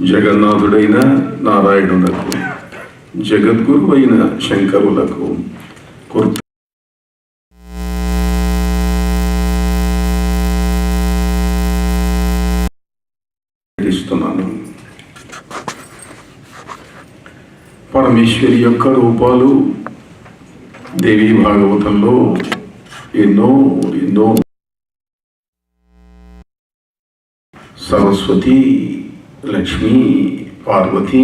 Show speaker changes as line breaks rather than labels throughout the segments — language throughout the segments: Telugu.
జగన్నాథుడైన నారాయణులకు, జగద్గురు అయిన శంకరులకు ఇస్తున్నాను. పరమేశ్వరి యొక్క రూపాలు దేవీ భాగవతంలో ఎన్నో ఎన్నో. సరస్వతి, లక్ష్మీ, పార్వతి,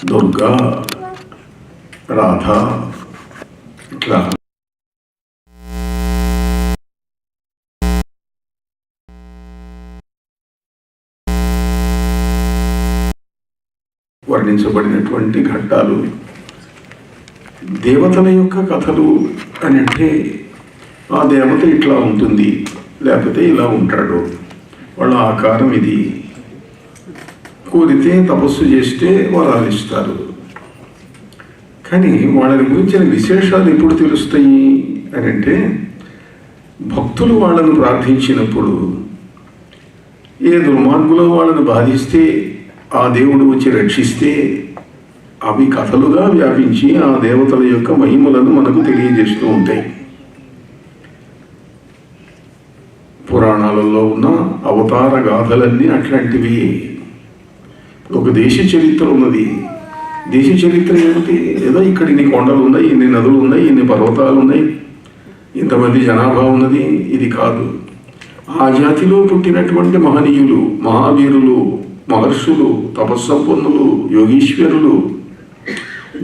దుర్గా, రాధ, ఇట్లా వర్ణించబడినటువంటి ఘట్టాలు. దేవతల యొక్క కథలు అని అంటే ఆ దేవత ఇట్లా ఉంటుంది, లేకపోతే ఇలా ఉంటాడు, వాళ్ళ ఆకారం ఇది, కోరితే తపస్సు చేస్తే వరాలు ఇస్తారు. కానీ వాళ్ళని గురించిన విశేషాలు ఎప్పుడు తెలుస్తాయి అని అంటే భక్తులు వాళ్ళను ప్రార్థించినప్పుడు, ఏ దుర్మార్గులో వాళ్ళను బాధిస్తే ఆ దేవుడు వచ్చి రక్షిస్తే అవి కథలుగా వ్యాపించి ఆ దేవతల యొక్క మహిమలను మనకు తెలియజేస్తూ ఉంటాయి. పురాణాలలో ఉన్న అవతార గాథలన్నీ అట్లాంటివి. ఒక దేశ చరిత్ర ఉన్నది. దేశ చరిత్ర ఏమిటి? ఏదో ఇక్కడ ఇన్ని కొండలు ఉన్నాయి, ఇన్ని నదులు ఉన్నాయి, ఇన్ని పర్వతాలు ఉన్నాయి, ఇంతమంది జనాభా ఉన్నది, ఇది కాదు. ఆ జాతిలో పుట్టినటువంటి మహనీయులు, మహావీరులు, మహర్షులు, తపస్సంపన్నులు, యోగీశ్వరులు,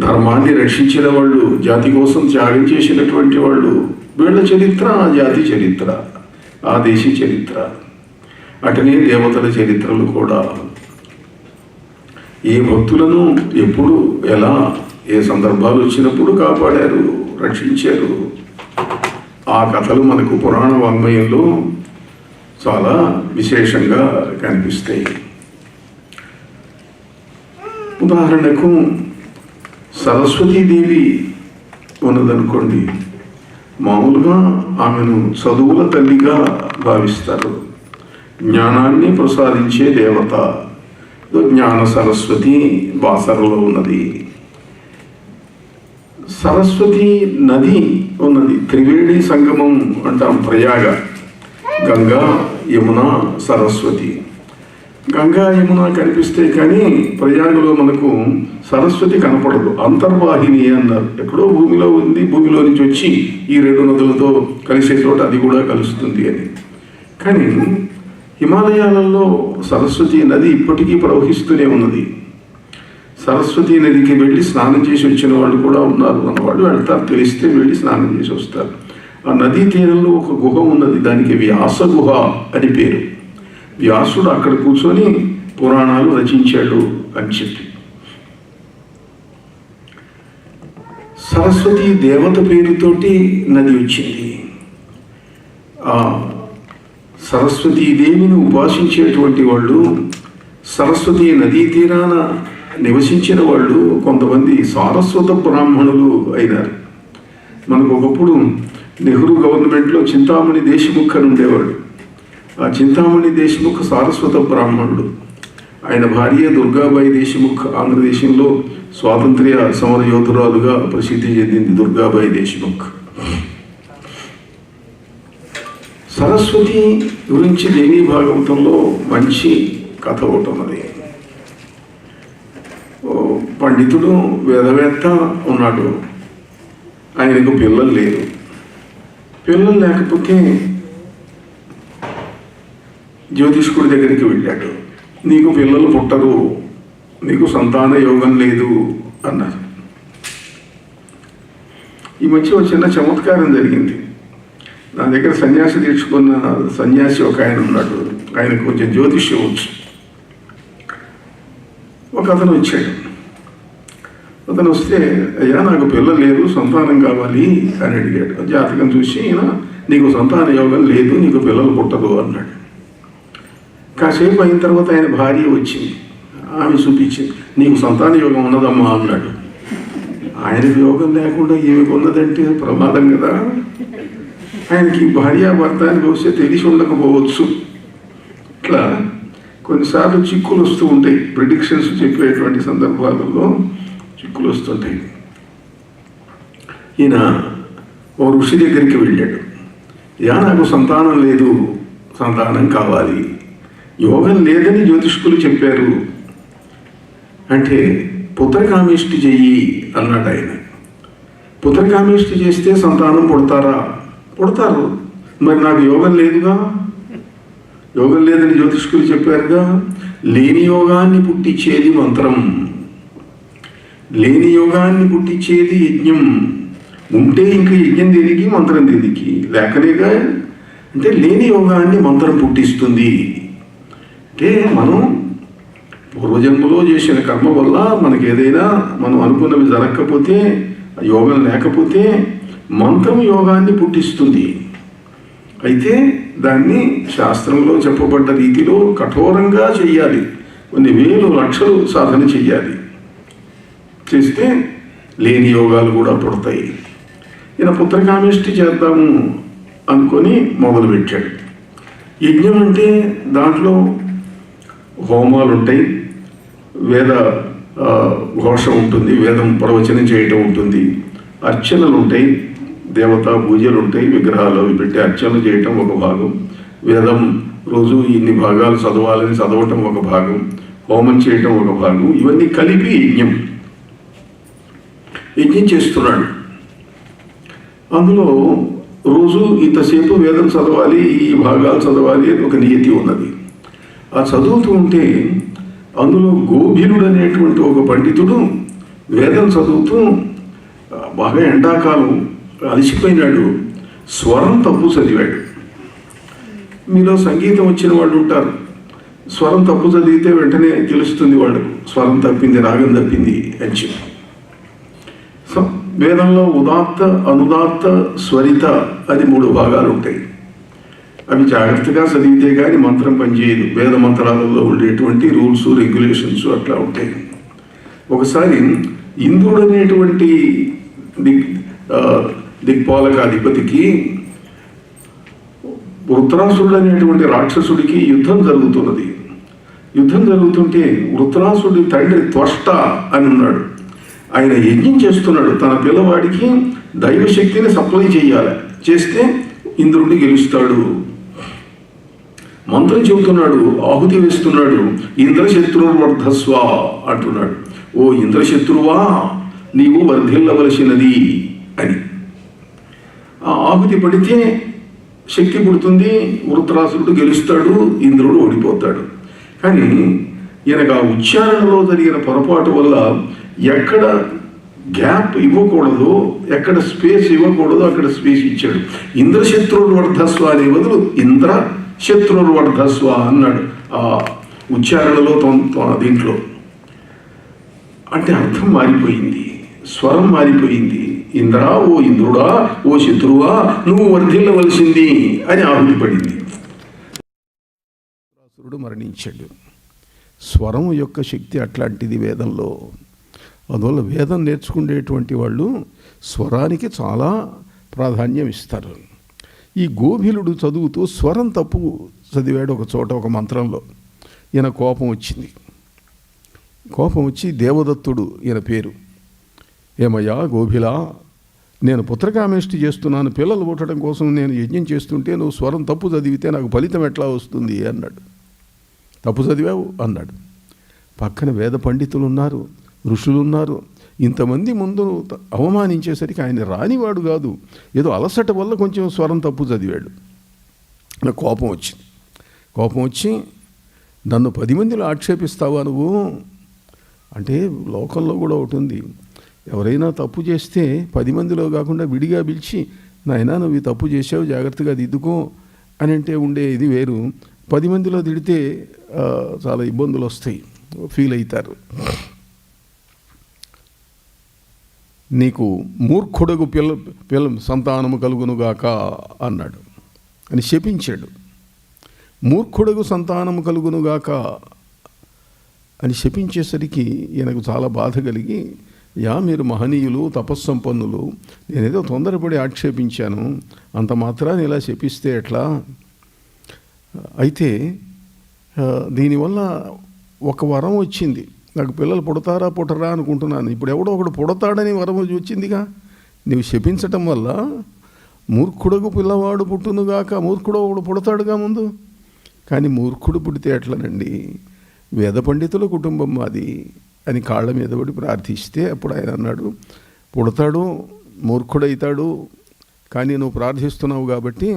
ధర్మాన్ని రక్షించిన వాళ్ళు, జాతి కోసం త్యాగం చేసినటువంటి వాళ్ళు, వీళ్ళ చరిత్ర ఆ జాతి చరిత్ర, ఆ దేశ చరిత్ర. అటనే దేవతల చరిత్రలు కూడా. ఏ భక్తులను ఎప్పుడు, ఎలా, ఏ సందర్భాలు వచ్చినప్పుడు కాపాడారు, రక్షించారు, ఆ కథలు మనకు పురాణ వాంగ్మయంలో చాలా విశేషంగా కనిపిస్తాయి. ఉదాహరణకు సరస్వతీదేవి ఉన్నదనుకోండి, మామూలుగా ఆమెను చదువుల తల్లిగా భావిస్తారు. జ్ఞానాన్ని ప్రసాదించే దేవత. జ్ఞాన సరస్వతి బాసరలో ఉన్నది. సరస్వతి నది ఉన్నది, త్రివేణి సంగమం అంటాం, ప్రయాగ, గంగా, యమున, సరస్వతి. గంగా, యమున కనిపిస్తే కానీ ప్రయాగలో మనకు సరస్వతి కనపడదు. అంతర్వాహిని అన్నారు. ఎక్కడో భూమిలో ఉంది, భూమిలో నుంచి వచ్చి ఈ రెండు నదులతో కలిసే చోట అది కూడా కలుస్తుంది అని. కానీ హిమాలయాలలో సరస్వతి నది ఇప్పటికీ ప్రవహిస్తూనే ఉన్నది. సరస్వతి నదికి వెళ్ళి స్నానం చేసి వచ్చిన వాళ్ళు కూడా ఉన్నారు. అన్నవాళ్ళు వెళ్తారు, తెలిస్తే వెళ్ళి స్నానం చేసి వస్తారు. ఆ నదీ తీరంలో ఒక గుహ ఉన్నది, దానికి వ్యాస గుహ అని పేరు. వ్యాసుడు అక్కడ కూర్చొని పురాణాలు రచించాడు అని చెప్పి. సరస్వతి దేవత పేరుతోటి నది వచ్చింది. ఆ సరస్వతీదేవిని ఉపాసించేటువంటి వాళ్ళు, సరస్వతి నదీ తీరాన నివసించిన వాళ్ళు కొంతమంది సారస్వత బ్రాహ్మణులు అయినారు. మనకు ఒకప్పుడు నెహ్రూ గవర్నమెంట్లో చింతామణి దేశముఖ్ అని ఉండేవాడు. ఆ చింతామణి దేశముఖ్ సారస్వత బ్రాహ్మణుడు. ఆయన భార్య దుర్గాబాయి దేశముఖ్ ఆంధ్రదేశంలో స్వాతంత్ర్య సమర యోధురాలుగా ప్రసిద్ధి చెందింది దుర్గాబాయి దేశముఖ్. సరస్వతి గురించి దేవీ భాగవతంలో మంచి కథ ఒకటి ఉన్నది. పండితుడు, వేదవేత్త ఉన్నాడు. ఆయనకు పిల్లలు లేరు. పిల్లలు లేకపోతే జ్యోతిష్కుడి దగ్గరికి వెళ్ళాడు. నీకు పిల్లలు పుట్టరు, నీకు సంతాన యోగం లేదు అన్నారు. ఈ మధ్య ఒక చిన్న చమత్కారం జరిగింది. నా దగ్గర సన్యాసి తీర్చుకున్న సన్యాసి ఒక ఆయన ఉన్నాడు. ఆయనకు కొంచెం జ్యోతిష్యం వచ్చు. ఒక అతను వచ్చాడు. అతను వస్తే, అయ్యా నాకు పిల్లలు లేరు, సంతానం కావాలి అని అడిగాడు. జాతకం చూసి, ఈయన నీకు సంతాన యోగం లేదు, నీకు పిల్లలు పుట్టదు అన్నాడు. కాసేపు అయిన తర్వాత ఆయన భార్య వచ్చింది. ఆమె చూపించింది, నీకు సంతాన యోగం ఉన్నదమ్మా అన్నాడు. ఆయనకు యోగం లేకుండా ఏమికి ఉన్నదంటే ప్రమాదం కదా. ఆయనకి భార్యాభర్త అని బహుశా తెలిసి ఉండకపోవచ్చు. ఇట్లా కొన్నిసార్లు చిక్కులు వస్తూ ఉంటాయి. ప్రిడిక్షన్స్ చెప్పేటువంటి సందర్భాలలో చిక్కులు వస్తుంటాయి. ఈయన ఓ ఋషి దగ్గరికి వెళ్ళాడు. నాకు సంతానం లేదు, సంతానం కావాలి, యోగం లేదని జ్యోతిష్కులు చెప్పారు అంటే పుత్రకామేష్టి చెయ్యి అన్నాడు ఆయన. పుత్రకామేష్టి చేస్తే సంతానం పుడతారా? పుడతారు. మరి నాకు యోగం లేదుగా, యోగం లేదని జ్యోతిష్కులు చెప్పారుగా. లేని యోగాన్ని పుట్టించేది మంత్రం, లేని యోగాన్ని పుట్టించేది యజ్ఞం. ఉంటే ఇంకా యజ్ఞం దేనికి, మంత్రం దేనికి? లేకనేగా. అంటే లేని యోగాన్ని మంత్రం పుట్టిస్తుంది. అంటే మనం పూర్వజన్మలో చేసిన కర్మ వల్ల మనకి ఏదైనా మనం అనుకున్నవి జరగకపోతే, యోగం లేకపోతే మంత్రం యోగాన్ని పుట్టిస్తుంది. అయితే దాన్ని శాస్త్రంలో చెప్పబడ్డ రీతిలో కఠోరంగా చెయ్యాలి. కొన్ని వేలు లక్షలు సాధన చెయ్యాలి. చేస్తే లేని యోగాలు కూడా పుడతాయి. ఈయన పుత్రకామేష్టి చేద్దాము అనుకొని మొదలుపెట్టాడు. యజ్ఞం అంటే దాంట్లో హోమాలు ఉంటాయి, వేద ఘోష ఉంటుంది, వేదం ప్రవచనం చేయటం ఉంటుంది, అర్చనలు ఉంటాయి, దేవతా పూజలు ఉంటాయి, విగ్రహాలు పెట్టి అర్చనలు చేయటం ఒక భాగం, వేదం రోజు ఇన్ని భాగాలు చదవాలని చదవటం ఒక భాగం, హోమం చేయటం ఒక భాగం. ఇవన్నీ కలిపి యజ్ఞం చేస్తున్నాడు. అందులో రోజు ఇంతసేపు వేదం చదవాలి, ఈ భాగాలు చదవాలి అని ఒక నియతి ఉన్నది. ఆ చదువుతూ ఉంటే అందులో గోభిలుడు అనేటువంటి ఒక పండితుడు వేదం చదువుతూ బాగా ఎండాకాలం అలసిపోయినాడు, స్వరం తప్పు చదివాడు. మీలో సంగీతం వచ్చిన వాళ్ళు ఉంటారు, స్వరం తప్పు చదివితే వెంటనే తెలుస్తుంది వాళ్ళకు స్వరం తప్పింది, రాగం తప్పింది అని చెప్పి. సో వేదంలో ఉదాత్త, అనుదాత్త, స్వరిత అని 3 భాగాలు ఉంటాయి. అవి జాగ్రత్తగా చదివితే కానీ మంత్రం పనిచేయదు. వేద మంత్రాలలో ఉండేటువంటి రూల్స్, రెగ్యులేషన్స్ అట్లా ఉంటాయి. ఒకసారి ఇంద్రుడు అనేటువంటి దిక్పాలక అధిపతికి వృత్రాసురుడు అనేటువంటి రాక్షసుడికి యుద్ధం జరుగుతున్నది. యుద్ధం జరుగుతుంటే వృత్రాసుడి తండ్రి త్వష్ట అని ఉన్నాడు. ఆయన యజ్ఞం చేస్తున్నాడు. తన పిల్లవాడికి దైవశక్తిని సప్లై చేయాలి, చేస్తే ఇంద్రుడిని గెలుస్తాడు. మంత్రం చెబుతున్నాడు, ఆహుతి వేస్తున్నాడు. ఇంద్రశత్రువర్ధస్వ అంటున్నాడు. ఓ ఇంద్రశత్రువా, నీవు వర్ధిల్లవలసినది అని. ఆ ఆహుతి పడితే శక్తి పుడుతుంది, వృత్రాసురుడు గెలుస్తాడు, ఇంద్రుడు ఓడిపోతాడు. కానీ ఈయనకు ఆ ఉచ్చారణలో జరిగిన పొరపాటు వల్ల ఎక్కడ గ్యాప్ ఇవ్వకూడదు, ఎక్కడ స్పేస్ ఇవ్వకూడదు అక్కడ స్పేస్ ఇచ్చాడు. ఇంద్రశత్రువర్ధస్వ అనే బదులు ఇంద్ర శత్రువర్ధస్వ అన్నాడు ఆ ఉచ్చారణలో. దీంట్లో అంటే అర్థం మారిపోయింది, స్వరం మారిపోయింది. ఇంద్రా, ఓ ఇంద్రుడా, ఓ శత్రువా, నువ్వు వర్ధిల్లవలసింది అని ఆహుతి పడింది. మరణించాడు. స్వరం యొక్క శక్తి అట్లాంటిది వేదంలో. అందువల్ల వేదం నేర్చుకునేటువంటి వాళ్ళు స్వరానికి చాలా ప్రాధాన్యం ఇస్తారు. ఈ గోభిలుడు చదువుతూ స్వరం తప్పు చదివాడు ఒక చోట, ఒక మంత్రంలో. ఈయన కోపం వచ్చింది. కోపం వచ్చి దేవదత్తుడు ఈయన పేరు, ఏమయ్యా గోభిలా, నేను పుత్రకామేష్టి చేస్తున్నాను, పిల్లలు పుట్టడం కోసం నేను యజ్ఞం చేస్తుంటే నువ్వు స్వరం తప్పు చదివితే నాకు ఫలితం ఎట్లా వస్తుంది అన్నాడు. తప్పు చదివావు అన్నాడు. పక్కన వేద పండితులు ఉన్నారు, ఋషులు ఉన్నారు. ఇంతమంది ముందు అవమానించేసరికి ఆయన రానివాడు కాదు, ఏదో అలసట వల్ల కొంచెం స్వరం తప్పు చదివాడు. నాకు కోపం వచ్చింది. కోపం వచ్చి, నన్ను 10 మందిలో ఆక్షేపిస్తావా నువ్వు అంటే, లోకంలో కూడా ఒకటి ఉంది, ఎవరైనా తప్పు చేస్తే 10 మందిలో కాకుండా విడిగా పిలిచి, నాయనా నువ్వు ఈ తప్పు చేసావు, జాగ్రత్తగా దిద్దుకో అని అంటే ఉండే ఇది వేరు. 10 మందిలో తిడితే చాలా ఇబ్బందులు వస్తాయి, ఫీల్ అవుతారు. నీకు మూర్ఖుడకు పిల్ల సంతానము కలుగునుగాక అన్నాడు అని శపించాడు. మూర్ఖుడకు సంతానము కలుగునుగాక అని శపించేసరికి ఈయనకు చాలా బాధ కలిగి, మీరు మహనీయులు, తపస్సంపన్నులు, నేనేదో తొందరపడి ఆక్షేపించాను, అంత మాత్రాన్ని ఇలా శపిస్తే ఎట్లా? అయితే
దీనివల్ల ఒక వరం వచ్చింది. నాకు పిల్లలు పుడతారా పుట్టరా అనుకుంటున్నాను. ఇప్పుడు ఎవడో ఒకడు పుడతాడని వరం వచ్చిందిగా. నువ్వు శపించటం వల్ల మూర్ఖుడకు పిల్లవాడు పుట్టునుగాక, మూర్ఖుడు ఒకడు పుడతాడుగా ముందు. కానీ మూర్ఖుడు పుడితే ఎట్లనండి? వేద పండితుల కుటుంబం మాది అని కాళ్ళ మీద పడి ప్రార్థిస్తే అప్పుడు ఆయన అన్నాడు, పుడతాడు, మూర్ఖుడైతాడు, కానీ నువ్వు ప్రార్థిస్తున్నావు కాబట్టి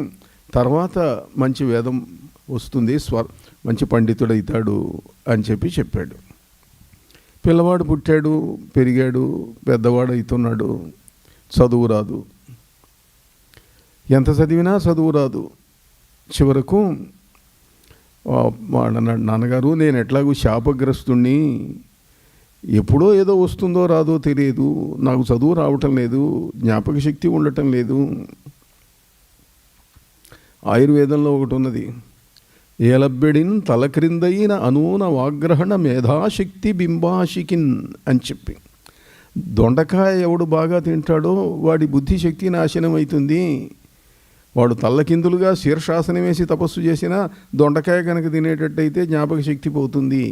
తర్వాత మంచి వేదం వస్తుంది, మంచి పండితుడైతాడు అని చెప్పాడు. పిల్లవాడు పుట్టాడు, పెరిగాడు, పెద్దవాడు అవుతున్నాడు. చదువు రాదు, ఎంత చదివినా చదువు రాదు. చివరకు వాడన్నాడు, నాన్నగారు నేను ఎట్లాగూ శాపగ్రస్తుణ్ణి, ఎప్పుడో ఏదో వస్తుందో రాదో తెలియదు, నాకు చదువు రావటం లేదు, జ్ఞాపక శక్తి ఉండటం లేదు. ఆయుర్వేదంలో ఒకటి ఉన్నది, ఏలబ్బెడిన్ తలక్రిందైన అనూన వాగ్రహణ మేధాశక్తి బింబాశికిన్ అని చెప్పి. దొండకాయ ఎవడు బాగా తింటాడో వాడి బుద్ధిశక్తి నాశనం అవుతుంది. వాడు తల్లకిందులుగా శీర్షాసనం వేసి తపస్సు చేసినా దొండకాయ కనుక తినేటట్టయితే జ్ఞాపక శక్తి పోతుంది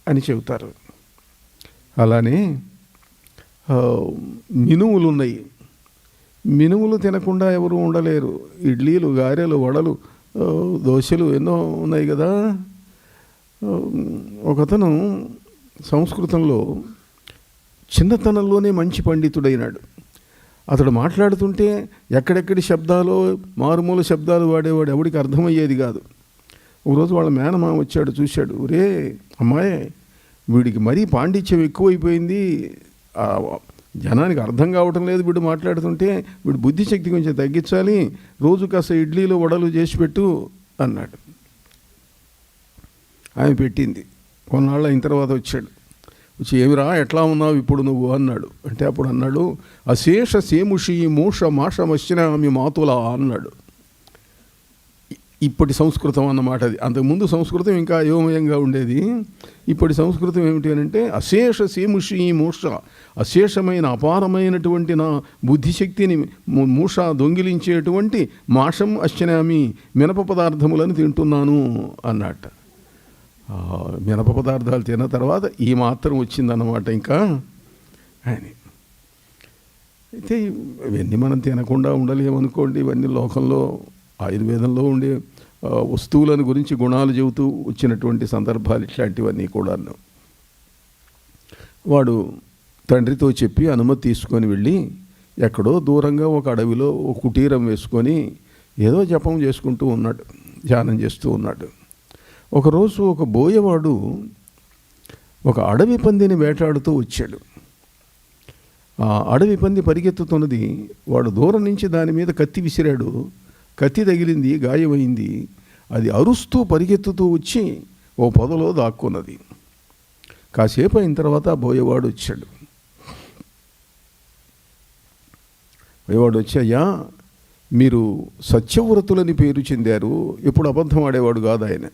అని చెబుతారు. అలానే మినుములు ఉన్నాయి. మినుములు తినకుండా ఎవరు ఉండలేరు. ఇడ్లీలు, గారెలు, వడలు, దోశలు ఎన్నో ఉన్నాయి కదా. ఒకతను సంస్కృతంలో చిన్నతనంలోనే మంచి పండితుడైనాడు. అతడు మాట్లాడుతుంటే ఎక్కడెక్కడి శబ్దాలు, మారుమూల శబ్దాలు వాడేవాడు, ఎవడికి అర్థమయ్యేది కాదు. ఒకరోజు వాళ్ళ మేనమామ వచ్చాడు, చూశాడు, ఒరే అమ్మాయి, వీడికి మరీ పాండిత్యం ఎక్కువైపోయింది, జనానికి అర్థం కావటం లేదు వీడు మాట్లాడుతుంటే, వీడు బుద్ధిశక్తి కొంచెం తగ్గించాలి, రోజు కాస్త ఇడ్లీలు వడలు చేసి పెట్టు అన్నాడు. ఆమె పెట్టింది. కొన్నాళ్ళు అయిన తర్వాత వచ్చాడు. వచ్చి, ఏమిరా ఎట్లా ఉన్నావు ఇప్పుడు నువ్వు అన్నాడు. అంటే అప్పుడు అన్నాడు, అశేష సేముషి మూష మాషమశ్చినామి మాతులా అన్నాడు. ఇప్పటి సంస్కృతం అన్నమాట అది. అంతకుముందు సంస్కృతం ఇంకా అయోమయంగా ఉండేది. ఇప్పటి సంస్కృతం ఏమిటి అని అంటే, అశేష సేముషి మూష, అశేషమైన అపారమైనటువంటి నా బుద్ధిశక్తిని మూష దొంగిలించేటువంటి మాషం అశ్చనామి, మినప పదార్థములను తింటున్నాను అన్నట్ట. మినప పదార్థాలు తిన్న తర్వాత ఈ మాత్రం వచ్చిందన్నమాట ఇంకా అని. అయితే ఇవన్నీ మనం తినకుండా ఉండలేమనుకోండి. ఇవన్నీ లోకంలో ఆయుర్వేదంలో ఉండే వస్తువులను గురించి గుణాలు చెబుతూ వచ్చినటువంటి సందర్భాలు ఇట్లాంటివన్నీ కూడాను. వాడు తండ్రితో చెప్పి అనుమతి తీసుకొని వెళ్ళి ఎక్కడో దూరంగా ఒక అడవిలో ఒక కుటీరం వేసుకొని ఏదో జపం చేసుకుంటూ ఉన్నాడు, ధ్యానం చేస్తూ ఉన్నాడు. ఒకరోజు ఒక బోయవాడు ఒక అడవి పందిని వేటాడుతూ వచ్చాడు. ఆ అడవి పంది పరిగెత్తుతున్నది. వాడు దూరం నుంచి దాని మీద కత్తి విసిరాడు. కత్తి తగిలింది, గాయమైంది. అది అరుస్తూ పరిగెత్తుతూ వచ్చి ఓ పొదలో దాక్కున్నది. కాసేపు అయిన తర్వాత బోయవాడు వచ్చాడు. బోయవాడు వచ్చి, అయ్యా మీరు సత్యవ్రతులని పేరు చెందారు, ఎప్పుడు అబద్ధం ఆడేవాడు కాదు ఆయన.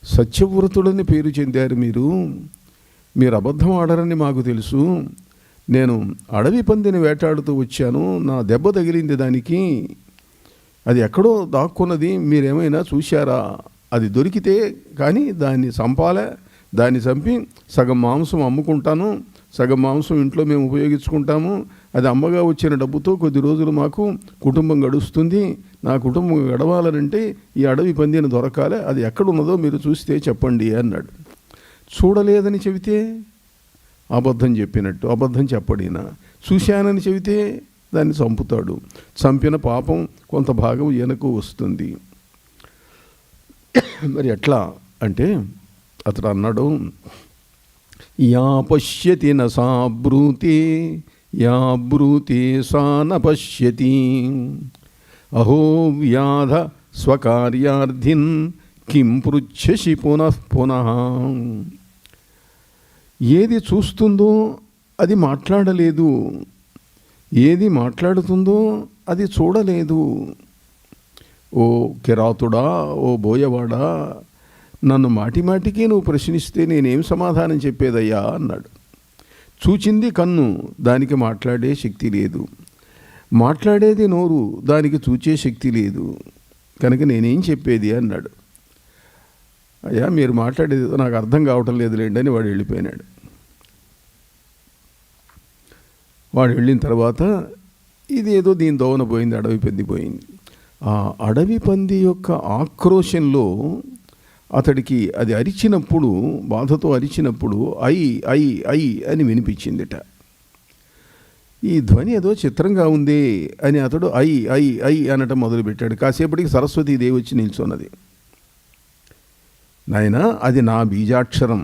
సత్యవ్రతులని పేరు చెందారు మీరు అబద్ధం ఆడరని మాకు తెలుసు. నేను అడవి పందిని వేటాడుతూ వచ్చాను, నా దెబ్బ తగిలింది దానికి, అది ఎక్కడో దాక్కున్నది, మీరేమైనా చూశారా? అది దొరికితే కానీ దాన్ని చంపాలే, దాన్ని చంపి సగం మాంసం అమ్ముకుంటాను, సగం మాంసం ఇంట్లో మేము ఉపయోగించుకుంటాము, అది అమ్మగా వచ్చిన డబ్బుతో కొద్ది రోజులు మాకు కుటుంబం గడుస్తుంది, నా కుటుంబం గడవాలనంటే ఈ అడవి పందిని దొరకాలి, అది ఎక్కడున్నదో మీరు చూస్తే చెప్పండి అన్నాడు. చూడలేదని చెబితే అబద్ధం చెప్పినట్టు, అబద్ధం చెప్పడినా. చూశానని చెబితే దాన్ని చంపుతాడు, చంపిన పాపం కొంత భాగం ఈయనకు వస్తుంది. మరి ఎట్లా అంటే అతడు అన్నాడు, యా పశ్యతి న సా బ్రూతే, యా బ్రూతే సా న పశ్యతి, అహో వ్యాధ స్వకార్యార్థిన్ కిం పృచ్ఛసి పునః పునః. ఏది చూస్తుందో అది మాట్లాడలేదు, ఏది మాట్లాడుతుందో అది చూడలేదు. ఓ కిరాతుడా, ఓ బోయవాడా, నన్ను మాటిమాటికి నువ్వు ప్రశ్నిస్తే నేనేం సమాధానం చెప్పేదయ్యా అన్నాడు. చూచింది కన్ను, దానికి మాట్లాడే శక్తి లేదు. మాట్లాడేది నోరు, దానికి చూచే శక్తి లేదు. కనుక నేనేం చెప్పేది అన్నాడు. అయ్యా మీరు మాట్లాడేది నాకు అర్థం కావటం లేదులేండి అని వాడు వెళ్ళిపోయినాడు. వాడు వెళ్ళిన తర్వాత ఇదేదో దీని దోవన పోయింది, అడవి పంది పోయింది. ఆ అడవి పంది యొక్క ఆక్రోశంలో అతడికి అది అరిచినప్పుడు, బాధతో అరిచినప్పుడు ఐ ఐ ఐ అని వినిపించిందిట. ఈ ధ్వని ఏదో చిత్రంగా ఉంది అని అతడు ఐ ఐ ఐ అనటం మొదలుపెట్టాడు. కాసేపటికి సరస్వతీదేవి వచ్చి నిల్చున్నది. నాయనా, అది నా బీజాక్షరం,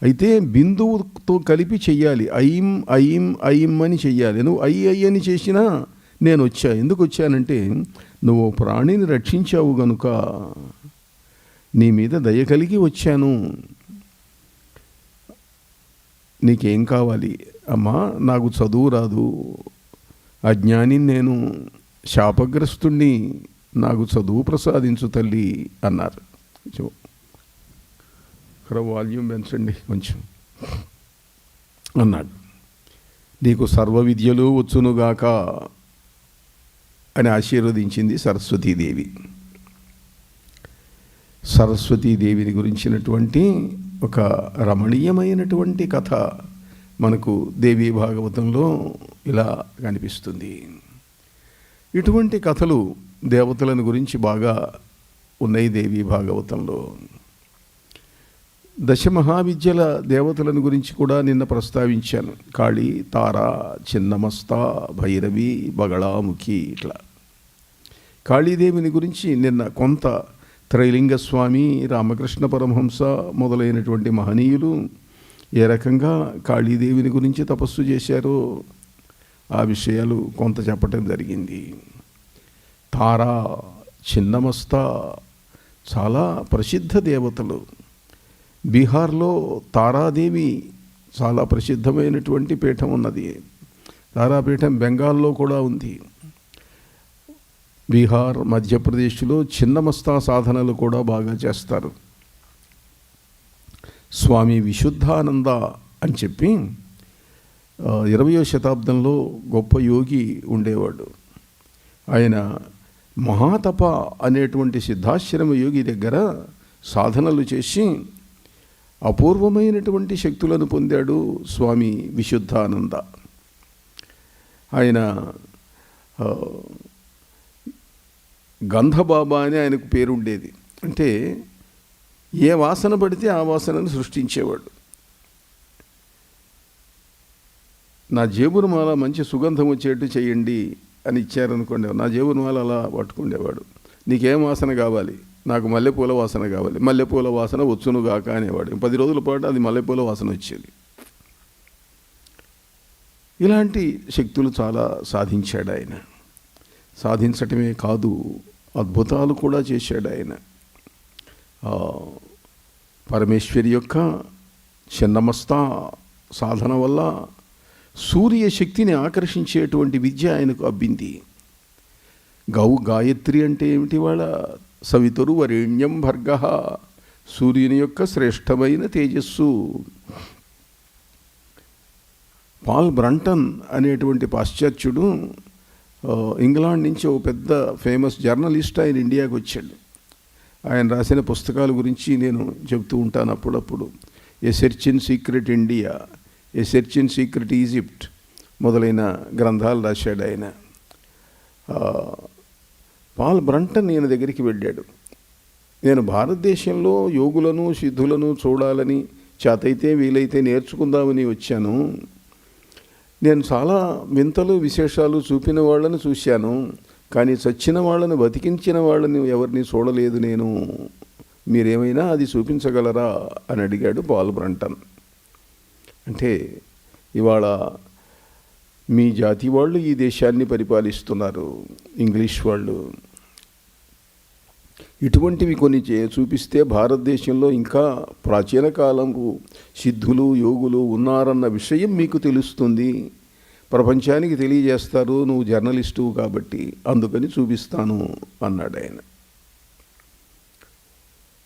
అయితే బిందువుతో కలిపి చెయ్యాలి. ఐం ఐం ఐం అని చెయ్యాలి. నువ్వు ఐ ఐ అని చేసినా నేను వచ్చా. ఎందుకు వచ్చానంటే నువ్వు ప్రాణిని రక్షించావు గనుక నీ మీద దయ కలిగి వచ్చాను. నీకేం కావాలి? అమ్మా, నాకు చదువు రాదు, అజ్ఞాని నేను, శాపగ్రస్తుణ్ణి, నాకు చదువు ప్రసాదించు తల్లి అన్నారు. ఇక్కడ వాల్యూమ్ పెంచండి కొంచెం అన్నాడు. నీకు సర్వ విద్యలు వచ్చునుగాక అని ఆశీర్వదించింది సరస్వతీదేవి. సరస్వతీదేవిని గురించినటువంటి ఒక రమణీయమైనటువంటి కథ మనకు దేవీ భాగవతంలో ఇలా కనిపిస్తుంది. ఇటువంటి కథలు దేవతలను గురించి బాగా ఉన్నాయి దేవీ భాగవతంలో. దశమహావిద్యల దేవతలను గురించి కూడా నిన్న ప్రస్తావించాను. కాళీ, తార, చిన్నమస్త, భైరవి, బగళాముఖి, ఇట్లా. కాళీదేవిని గురించి నిన్న కొంత త్రైలింగస్వామి, రామకృష్ణ పరమహంస మొదలైనటువంటి మహనీయులు ఏ రకంగా కాళీదేవిని గురించి తపస్సు చేశారో ఆ విషయాలు కొంత చెప్పటం జరిగింది. తార, చిన్నమస్త చాలా ప్రసిద్ధ దేవతలు. బీహార్లో తారాదేవి చాలా ప్రసిద్ధమైనటువంటి పీఠం ఉన్నది. తారాపీఠం బెంగాల్లో కూడా ఉంది. బీహార్, మధ్యప్రదేశ్లో చిన్నమస్తా సాధనలు కూడా బాగా చేస్తారు. స్వామి విశుద్ధానంద అని చెప్పి 20వ శతాబ్దంలో గొప్ప యోగి ఉండేవాడు. ఆయన మహాతప అనేటువంటి సిద్ధాశ్రమ యోగి దగ్గర సాధనలు చేసి అపూర్వమైనటువంటి శక్తులను పొందాడు స్వామి విశుద్ధానంద. ఆయన గంధబాబా అని ఆయనకు పేరుండేది. అంటే ఏ వాసన పడితే ఆ వాసనను సృష్టించేవాడు. నా జేబురుమాల మంచి సుగంధం వచ్చేట్టు చేయండి అని ఇచ్చారనుకోండి, నా జేబురుమాల అలా పట్టుకుండేవాడు. నీకేం వాసన కావాలి? నాకు మల్లెపూల వాసన కావాలి. మల్లెపూల వాసన వచ్చునుగాక అనేవాడు. 10 రోజుల పాటు అది మల్లెపూల వాసన వచ్చేది. ఇలాంటి శక్తులు చాలా సాధించాడు ఆయన. సాధించటమే కాదు, అద్భుతాలు కూడా చేశాడు ఆయన. పరమేశ్వరి యొక్క చిన్నమస్తా సాధన వల్ల సూర్యశక్తిని ఆకర్షించేటువంటి విద్య ఆయనకు అబ్బింది. గాయత్రి అంటే ఏమిటి? వాళ్ళ సవితురు వరేణ్యం భర్గ, సూర్యుని యొక్క శ్రేష్టమైన తేజస్సు. పాల్ బ్రంటన్ అనేటువంటి పాశ్చాత్యుడు ఇంగ్లాండ్ నుంచి ఒక పెద్ద ఫేమస్ జర్నలిస్ట్ ఆయన ఇండియాకి వచ్చాడు. ఆయన రాసిన పుస్తకాల గురించి నేను చెప్తూ ఉంటాను అప్పుడప్పుడు. A search in secret India, a search in secret Egypt మొదలైన గ్రంథాలు రాశాడు ఆయన. పాల్ బ్రంటన్ ఈయన దగ్గరికి వెళ్ళాడు. నేను భారతదేశంలో యోగులను సిద్ధులను చూడాలని, చేతైతే వీలైతే నేర్చుకుందామని వచ్చాను. నేను చాలా వింతలు విశేషాలు చూపిన వాళ్ళని చూశాను, కానీ చచ్చిన వాళ్ళని బతికించిన వాళ్ళని ఎవరిని చూడలేదు నేను. మీరేమైనా అది చూపించగలరా అని అడిగాడు పాల్ బ్రంటన్. అంటే ఇవాళ మీ జాతి వాళ్ళు ఈ దేశాన్ని పరిపాలిస్తున్నారు, ఇంగ్లీష్ వాళ్ళు. ఇటువంటివి కొన్ని చూపిస్తే భారతదేశంలో ఇంకా ప్రాచీన కాలంపు సిద్ధులు యోగులు ఉన్నారన్న విషయం మీకు తెలుస్తుంది, ప్రపంచానికి తెలియజేస్తారు. నువ్వు జర్నలిస్టు కాబట్టి అందుకని చూపిస్తాను అన్నాడు ఆయన.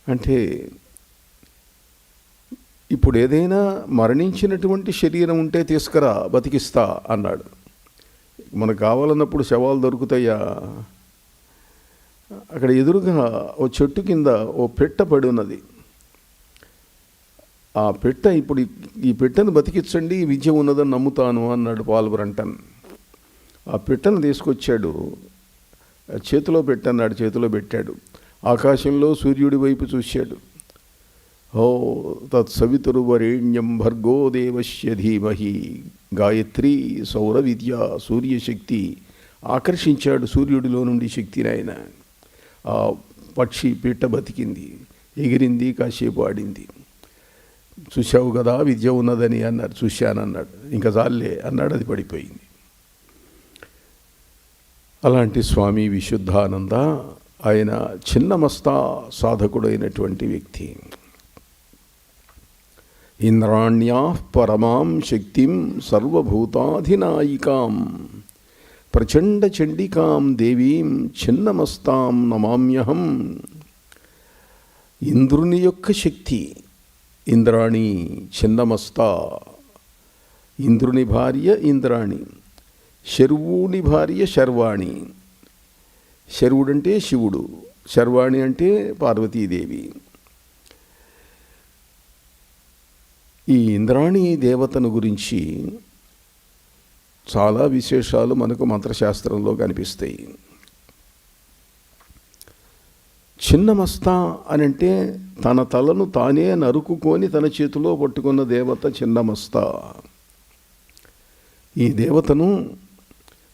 అంటే ఇప్పుడు ఏదైనా మరణించినటువంటి శరీరం ఉంటే తీసుకురా, బతికిస్తా అన్నాడు. మనకు కావాలన్నప్పుడు శవాలు దొరుకుతాయా? అక్కడ ఎదురుగా ఓ చెట్టు కింద ఓ పెట్ట పడి ఉన్నది. ఆ పెట్ట ఇప్పుడు ఈ పెట్టెను బతికించండి, ఈ విద్య ఉన్నదని నమ్ముతాను అన్నాడు పాల్ బ్రంటన్. ఆ పెట్టెను తీసుకొచ్చాడు, చేతిలో పెట్టన్నాడు, చేతిలో పెట్టాడు. ఆకాశంలో సూర్యుడి వైపు చూశాడు. ఓ తత్సవితుర్వరేణ్యం భర్గో దేవస్య ధీమహి, గాయత్రి సౌర విద్య, సూర్యశక్తి. ఆకర్షించాడు సూర్యుడిలో నుండి శక్తిని ఆయన. ఆ పక్షి పీట బతికింది, ఎగిరింది, కాసేపు ఆడింది. చూశావు కదా విద్య ఉన్నదని అన్నారు. చూశానన్నాడు. ఇంకా చాలే అన్నాడు, అది పడిపోయింది. అలాంటి స్వామి విశుద్ధానంద ఆయన చిన్నమస్తా సాధకుడైనటువంటి వ్యక్తి. ఇంద్రాణ్యా పరమాం శక్తిం సర్వభూతాధినాయికాం ప్రచండ చండికాం దేవీం చిన్నమస్తాం నమామ్యహం. ఇంద్రుని యొక్క శక్తి ఇంద్రాణి, చిన్నమస్తా. ఇంద్రుని భార్య ఇంద్రాణి, శర్వుని భార్య శర్వాణి. శర్వుడంటే శివుడు, శర్వాణి అంటే పార్వతీదేవి. ఈ ఇంద్రాణి దేవతను గురించి చాలా విశేషాలు మనకు మంత్రశాస్త్రంలో కనిపిస్తాయి. చిన్నమస్తా అని అంటే తన తలను తానే నరుకుకొని తన చేతిలో పట్టుకున్న దేవత చిన్నమస్తా. ఈ దేవతను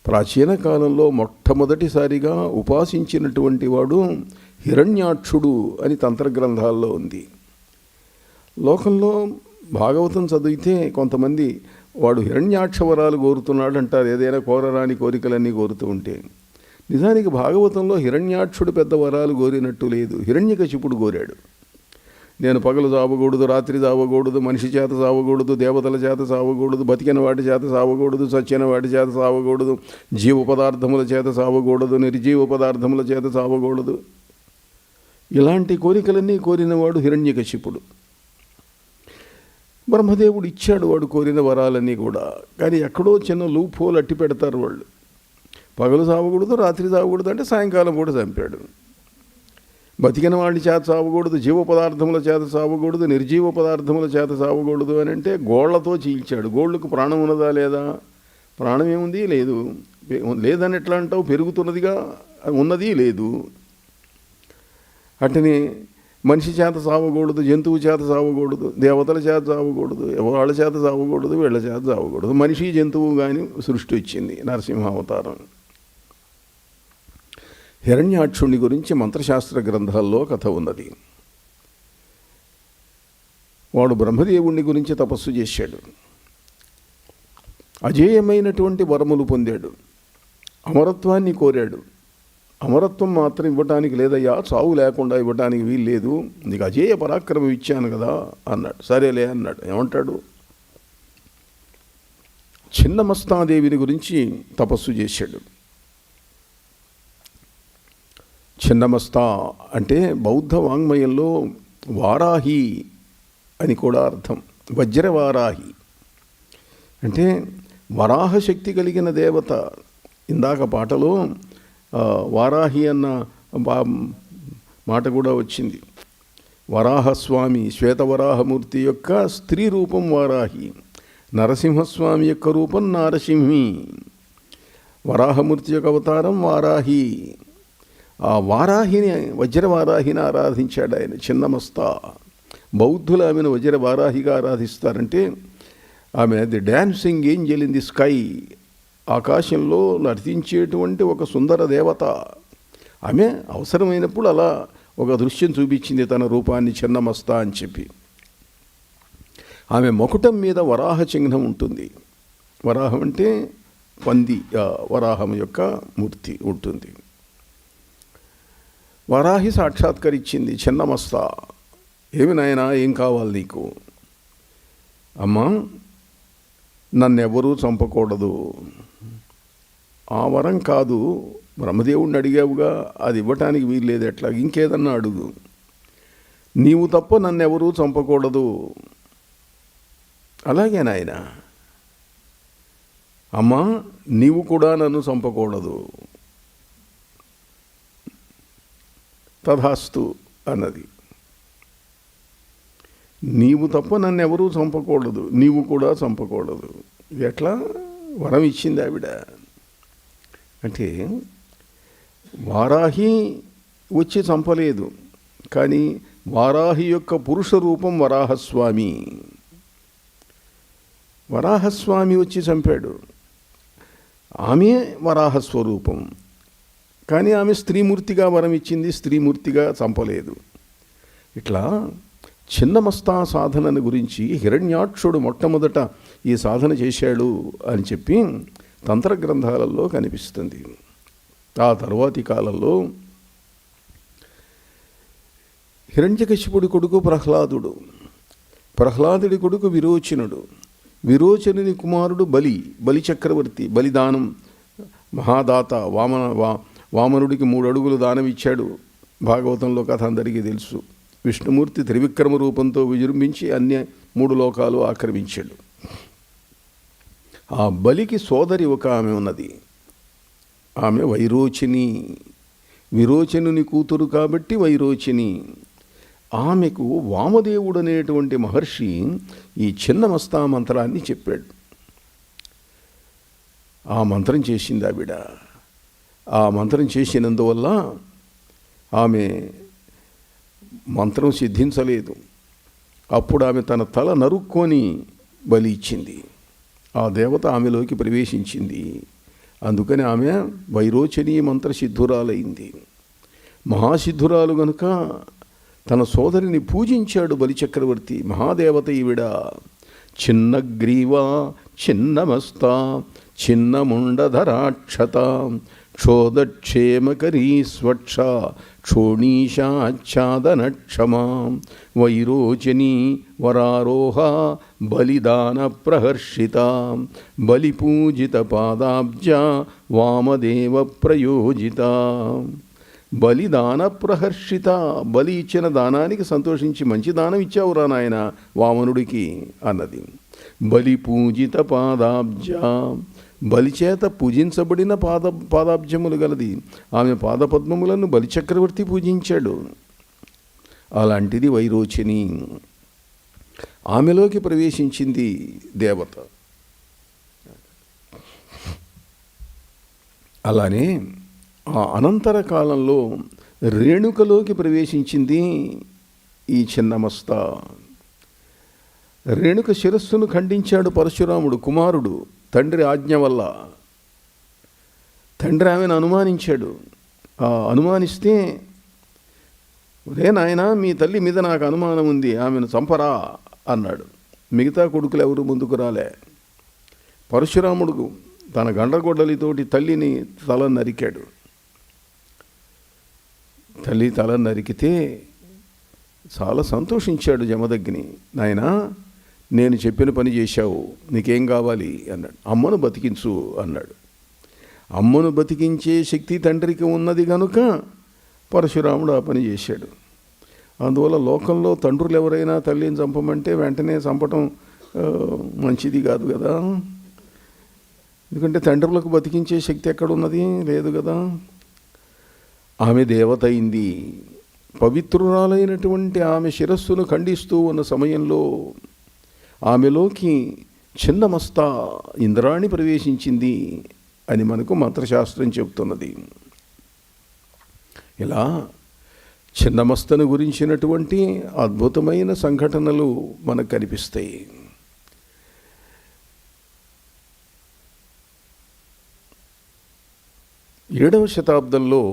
ప్రాచీన కాలంలో మొట్టమొదటిసారిగా ఉపాసించినటువంటి వాడు హిరణ్యాక్షుడు అని తంత్రగ్రంథాల్లో ఉంది. లోకంలో భాగవతం చదివితే కొంతమంది వాడు హిరణ్యాక్షవరాలు కోరుతున్నాడు అంటారు, ఏదైనా కోరరాని కోరికలన్నీ కోరుతూ ఉంటే. నిజానికి భాగవతంలో హిరణ్యాక్షుడు పెద్ద వరాలు కోరినట్టు లేదు. హిరణ్యకశిపుడు కోరాడు, నేను పగలు చావకూడదు, రాత్రి చావకూడదు, మనిషి చేత చావకూడదు, దేవతల చేత చావకూడదు, బతికిన వాటి చేత చావకూడదు, చచ్చిన వాటి చేత చావకూడదు, జీవ పదార్థముల చేత చావకూడదు, నిర్జీవ పదార్థముల చేత చావకూడదు. ఇలాంటి కోరికలన్నీ కోరినవాడు హిరణ్యకశిపుడు. బ్రహ్మదేవుడు ఇచ్చాడు వాడు కోరిన వరాలన్నీ కూడా. కానీ ఎక్కడో చిన్న లూప్ హోల్ అట్టి పెడతారు వాళ్ళు. పగలు చావకూడదు, రాత్రి చావకూడదు అంటే సాయంకాలం కూడా చంపాడు. బతికిన వాడి చేత చావకూడదు, జీవ పదార్థముల చేత చావకూడదు, నిర్జీవ పదార్థముల చేత చావకూడదు అని అంటే గోళ్లతో చీల్చాడు. గోళ్ళకు ప్రాణం ఉన్నదా లేదా? ప్రాణం ఏముంది? లేదు. లేదని ఎట్లా అంటావు? పెరుగుతున్నదిగా, ఉన్నది లేదు. అట్టని మనిషి చేత చావకూడదు, జంతువు చేత చావకూడదు, దేవతల చేత చావకూడదు, వాళ్ళ చేత చావకూడదు, వీళ్ళ చేత చావకూడదు. మనిషి జంతువు కానీ సృష్టి వచ్చింది, నరసింహావతారం. హిరణ్యాక్షుని గురించి మంత్రశాస్త్ర గ్రంథాల్లో కథ ఉన్నది. వాడు బ్రహ్మదేవుణ్ణి గురించి తపస్సు చేశాడు, అజేయమైనటువంటి వరములు పొందాడు, అమరత్వాన్ని కోరాడు. అమరత్వం మాత్రం ఇవ్వటానికి లేదయ్యా, చావు లేకుండా ఇవ్వటానికి వీలు లేదు, నీకు అజేయ పరాక్రమం ఇచ్చాను కదా అన్నాడు. సరేలే అన్నాడు. ఏమంటాడు? చిన్నమస్తాదేవిని గురించి తపస్సు చేశాడు. చిన్నమస్తా అంటే బౌద్ధ వాంగ్మయంలో వారాహి అని కూడా అర్థం. వజ్రవారాహి అంటే వరాహ శక్తి కలిగిన దేవత. ఇందాక పాటలో వారాహి అన్న మాట కూడా వచ్చింది. వరాహస్వామి శ్వేతవరాహమూర్తి యొక్క స్త్రీ రూపం వారాహి, నరసింహస్వామి యొక్క రూపం నారసింహి. వరాహమూర్తి యొక్క అవతారం వారాహి. ఆ వారాహిని, వజ్రవారాహిని ఆరాధించాడు ఆయన చిన్నమస్తా. బౌద్ధులు ఆమెను వజ్రవారాహిగా ఆరాధిస్తారంటే ఆమె the dancing Angel in the sky, ఆకాశంలో నర్తించేటువంటి ఒక సుందర దేవత. ఆమె అవసరమైనప్పుడు అలా ఒక దృశ్యం చూపించింది తన రూపాన్ని చిన్నమస్తా అని చెప్పి. ఆమె మకుటం మీద వరాహ చిహ్నం ఉంటుంది. వరాహం అంటే పంది, వరాహం యొక్క మూర్తి ఉంటుంది. వరాహి సాక్షాత్కరించింది చిన్నమస్తా. ఏమి నాయనా, ఏం కావాలి నీకు? అమ్మా, నన్నెవరూ చంపకూడదు. ఆ వరం కాదు, బ్రహ్మదేవుడిని అడిగావుగా, అది ఇవ్వటానికి వీల్లేదు. ఎట్లా? ఇంకేదన్నా అడుగు. నీవు తప్ప నన్నెవరూ చంపకూడదు. అలాగే నాయన. అమ్మా, నీవు కూడా నన్ను చంపకూడదు. తథాస్తు అన్నది. నీవు తప్ప నన్ను ఎవరూ చంపకూడదు, నీవు కూడా చంపకూడదు. ఎట్లా వరం ఇచ్చింది ఆవిడ అంటే, వారాహి వచ్చి చంపలేదు, కానీ వారాహి యొక్క పురుష రూపం వరాహస్వామి. వరాహస్వామి వచ్చి చంపాడు. ఆమె వరాహస్వరూపం, కానీ ఆమె స్త్రీమూర్తిగా వరం ఇచ్చింది, స్త్రీమూర్తిగా చంపలేదు. ఇట్లా చిన్నమస్తా సాధనను గురించి హిరణ్యాక్షుడు మొట్టమొదట ఈ సాధన చేశాడు అని చెప్పి తంత్ర గ్రంథాలలో కనిపిస్తుంది. ఆ తరువాతి కాలంలో హిరణ్యకశిపుడి కొడుకు ప్రహ్లాదుడు, ప్రహ్లాదుడి కొడుకు విరోచనుడు, విరోచనుని కుమారుడు బలి చక్రవర్తి. బలిదానం మహాదాత. వామనుడికి 3 అడుగులు దానం ఇచ్చాడు. భాగవతంలో కథ అందరికీ తెలుసు. విష్ణుమూర్తి త్రివిక్రమ రూపంతో విజృంభించి అన్ని 3 లోకాలు ఆక్రమించాడు. ఆ బలికి సోదరి ఒక ఆమె ఉన్నది. ఆమె వైరోచిని, విరోచనుని కూతురు కాబట్టి వైరోచిని. ఆమెకు వామదేవుడు అనేటువంటి మహర్షి ఈ చిన్నమస్తా మంత్రాన్ని చెప్పాడు. ఆ మంత్రం చేసింది ఆవిడ. ఆ మంత్రం చేసినందువల్ల ఆమె మంత్రం సిద్ధించలేదు. అప్పుడు ఆమె తన తల నరుక్కొని బలి ఇచ్చింది. ఆ దేవత ఆమెలోకి ప్రవేశించింది. అందుకని ఆమె వైరోచనీ మంత్రసిద్ధురాలైంది. మహాసిద్ధురాలు గనుక తన సోదరిని పూజించాడు బలిచక్రవర్తి. మహాదేవత ఈవిడ. చిన్న గ్రీవ చిన్నమస్త చిన్న ముండధరాక్షత క్షోదక్షేమకరీ స్వక్ష క్షోణీశాచ్ఛాదనక్షమా వైరోచనీ వరారోహ బలిదాన ప్రహర్షిత బలిపూజిత పాదాబ్జ వామదేవ ప్రయోజిత. బలిదాన ప్రహర్షిత. బలి ఇచ్చిన దానానికి సంతోషించి మంచి దానం ఇచ్చావురా నాయన వామనుడికి అన్నది. బలి పూజిత పాదాబ్జ. బలిచేత పూజించబడిన పాదాబ్జములు గలది. ఆమె పాదపద్మములను బలిచక్రవర్తి పూజించాడు. అలాంటిది వైరోచిని. ఆమెలోకి ప్రవేశించింది దేవత. అలానే ఆ అనంతర కాలంలో రేణుకలోకి ప్రవేశించింది ఈ చిన్నమస్త. రేణుక శిరస్సును ఖండించాడు పరశురాముడు కుమారుడు తండ్రి ఆజ్ఞ వల్ల. తండ్రి ఆమెను అనుమానించాడు. అనుమానిస్తే, రే నాయన మీ తల్లి మీద నాకు అనుమానం ఉంది, ఆమెను చంపరా అన్నాడు. మిగతా కొడుకులు ఎవరు ముందుకు రాలే. పరశురాముడు తన గండ్రగొడ్డలితోటి తల్లిని తల నరికాడు. తల్లి తల నరికితే చాలా సంతోషించాడు జమదగ్ని. నాయనా, నేను చెప్పిన పని చేశావు, నీకేం కావాలి అన్నాడు. అమ్మను బతికించు అన్నాడు. అమ్మను బతికించే శక్తి తండ్రికి ఉన్నది కనుక పరశురాముడు ఆ పని చేశాడు. అందువల్ల లోకంలో తండ్రులు ఎవరైనా తల్లిని చంపమంటే వెంటనే చంపటం మంచిది కాదు కదా. ఎందుకంటే తండ్రులకు బతికించే శక్తి ఎక్కడున్నది? లేదు కదా. ఆమె దేవత అయింది. పవిత్రురాలైనటువంటి ఆమె శిరస్సును ఖండిస్తూ ఉన్న సమయంలో ఆమెలోకి చిన్నమస్తా ఇంద్రాణి ప్రవేశించింది అని మనకు మంత్రశాస్త్రం చెబుతున్నది. ఇలా చిన్నమస్తను గురించినటువంటి అద్భుతమైన సంఘటనలు మనకు కనిపిస్తాయి. ఏడవ శతాబ్దంలో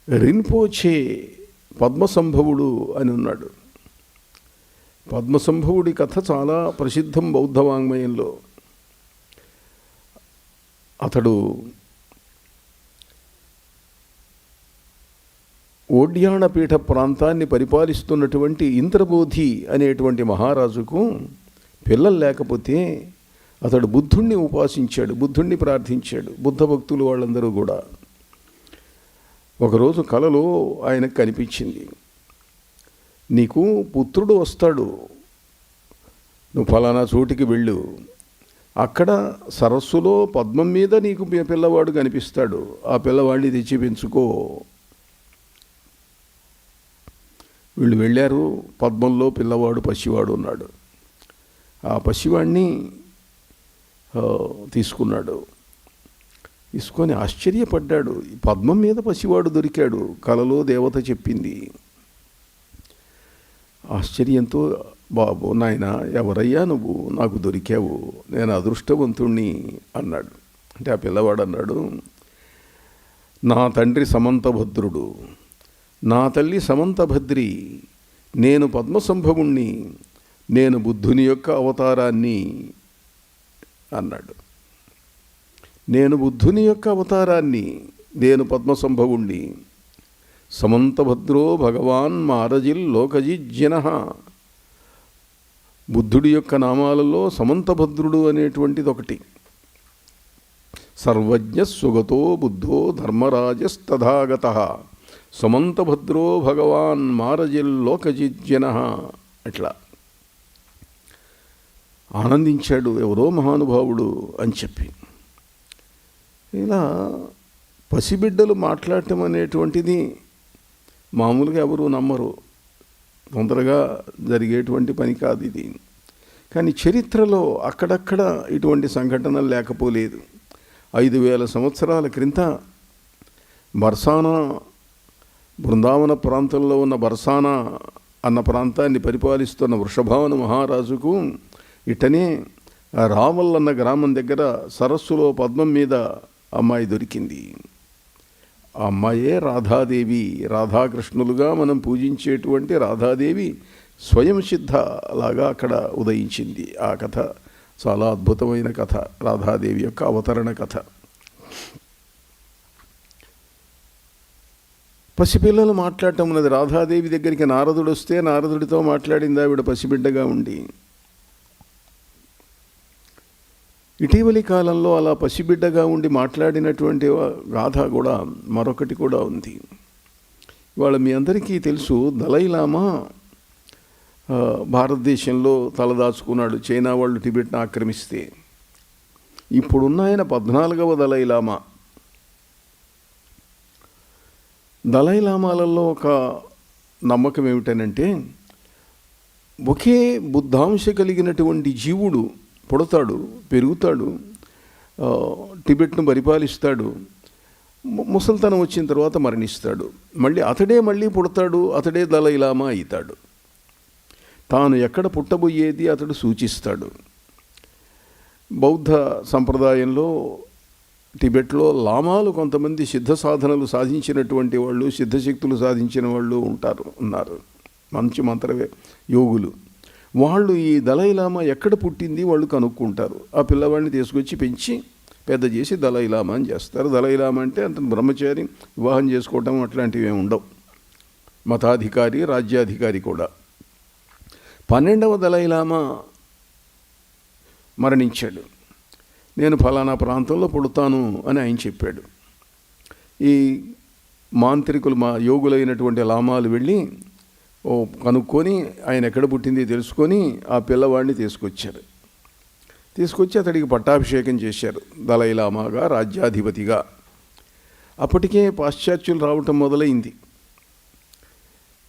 రిన్పోచే పద్మసంభవుడు అని ఉన్నాడు. పద్మసంభవుడి కథ చాలా ప్రసిద్ధం బౌద్ధ వాంగ్మయంలో. అతడు ఓడ్యాణపీఠ ప్రాంతాన్ని పరిపాలిస్తున్నటువంటి ఇంద్రబోధి అనేటువంటి మహారాజుకు పిల్లలు లేకపోతే అతడు బుద్ధుణ్ణి ఉపాసించాడు, బుద్ధుణ్ణి ప్రార్థించాడు. బుద్ధ భక్తులు వాళ్ళందరూ కూడా. ఒకరోజు కలలో ఆయనకు కనిపించింది, నీకు పుత్రుడు వస్తాడు, నువ్వు ఫలానా చోటికి వెళ్ళు, అక్కడ సరస్సులో పద్మం మీద నీకు పిల్లవాడు కనిపిస్తాడు, ఆ పిల్లవాడిని తెచ్చి పెంచుకో. వీళ్ళు వెళ్ళారు. పద్మంలో పిల్లవాడు పసివాడు ఉన్నాడు. ఆ పసివాడిని తీసుకున్నాడు. తీసుకొని ఆశ్చర్యపడ్డాడు. ఈ పద్మం మీద పసివాడు దొరికాడు, కలలో దేవత చెప్పింది. ఆశ్చర్యంతో, బాబు నాయన, ఎవరయ్యా నువ్వు, నాకు దొరికావు, నేను అదృష్టవంతుణ్ణి అన్నాడు. అంటే ఆ పిల్లవాడు అన్నాడు, నా తండ్రి సమంతభద్రుడు, నా తల్లి సమంతభద్రి, నేను పద్మసంభవుణ్ణి, నేను బుద్ధుని యొక్క అవతారాన్ని అన్నాడు. నేను బుద్ధుని యొక్క అవతారాన్ని, నేను పద్మసంభవుణ్ణి. సమంతభద్రో భగవాన్ మారజిల్ లోకజిజ్జన. బుద్ధుడి యొక్క నామాలలో సమంతభద్రుడు అనేటువంటిది ఒకటి. సర్వజ్ఞ సుగతో బుద్ధో ధర్మరాజస్తథాగత సమంతభద్రో భగవాన్ మారజిల్ లోకజిజ్జన. అట్లా ఆనందించాడు ఎవరో మహానుభావుడు అని చెప్పి. ఇలా పసిబిడ్డలు మాట్లాడటం అనేటువంటిది మామూలుగా ఎవరు నమ్మరు, తొందరగా జరిగేటువంటి పని కాదు ఇది. కానీ చరిత్రలో అక్కడక్కడ ఇటువంటి సంఘటనలు లేకపోలేదు. 5000 సంవత్సరాల క్రింద బర్సానా, బృందావన ప్రాంతంలో ఉన్న బర్సానా అన్న ప్రాంతాన్ని పరిపాలిస్తున్న వృషభావన మహారాజుకు ఇటనే రావల్ అన్న గ్రామం దగ్గర సరస్సులో పద్మం మీద అమ్మాయి దొరికింది. ఆ అమ్మాయే రాధాదేవి. రాధాకృష్ణులుగా మనం పూజించేటువంటి రాధాదేవి స్వయం సిద్ధ లాగా అక్కడ ఉదయించింది. ఆ కథ చాలా అద్భుతమైన కథ, రాధాదేవి యొక్క అవతరణ కథ. పసిపిల్లలు మాట్లాడటం ఉన్నది. రాధాదేవి దగ్గరికి నారదుడు వస్తే నారదుడితో మాట్లాడింది ఆవిడ పసిబిడ్డగా ఉండి. ఇటీవలి కాలంలో అలా పసిబిడ్డగా ఉండి మాట్లాడినటువంటి గాథ కూడా మరొకటి కూడా ఉంది. ఇవాళ మీ అందరికీ తెలుసు, దలైలామా భారతదేశంలో తలదాచుకున్నాడు. చైనా వాళ్ళు టిబెట్ను ఆక్రమిస్తే. ఇప్పుడున్న ఆయన 14వ దలైలామా. దలైలామాలలో ఒక నమ్మకం ఏమిటనంటే, ఒకే బుద్ధాంశ కలిగినటువంటి జీవుడు పుడతాడు, పెరుగుతాడు, టిబెట్ను పరిపాలిస్తాడు, ముసల్తనం వచ్చిన తర్వాత మరణిస్తాడు. మళ్ళీ పుడతాడు, అతడే దలైలామా అవుతాడు. తాను ఎక్కడ పుట్టబోయేది అతడు సూచిస్తాడు. బౌద్ధ సంప్రదాయంలో టిబెట్లో లామాలు కొంతమంది సిద్ధ సాధనలు సాధించినటువంటి వాళ్ళు, సిద్ధశక్తులు సాధించిన వాళ్ళు ఉన్నారు. మంచి మంత్రవే యోగులు. వాళ్ళు ఈ దలైలామా ఎక్కడ పుట్టింది వాళ్ళు కనుక్కుంటారు. ఆ పిల్లవాడిని తీసుకొచ్చి పెంచి పెద్ద చేసి దలైలామా అని చేస్తారు. దలైలామా అంటే అంత బ్రహ్మచారి, వివాహం చేసుకోవటం అట్లాంటివి ఏమి ఉండవు. మతాధికారి, రాజ్యాధికారి కూడా. 12వ దలైలామా మరణించాడు. నేను ఫలానా ప్రాంతంలో పుడతాను అని ఆయన చెప్పాడు. ఈ మాంత్రికులు, మా యోగులైనటువంటి లామాలు వెళ్ళి కనుక్కొని ఆయన ఎక్కడ పుట్టింది తెలుసుకొని ఆ పిల్లవాడిని తీసుకొచ్చి అతడికి పట్టాభిషేకం చేశారు దలైలామాగా, రాజ్యాధిపతిగా. అప్పటికే పాశ్చాత్యులు రావటం మొదలైంది.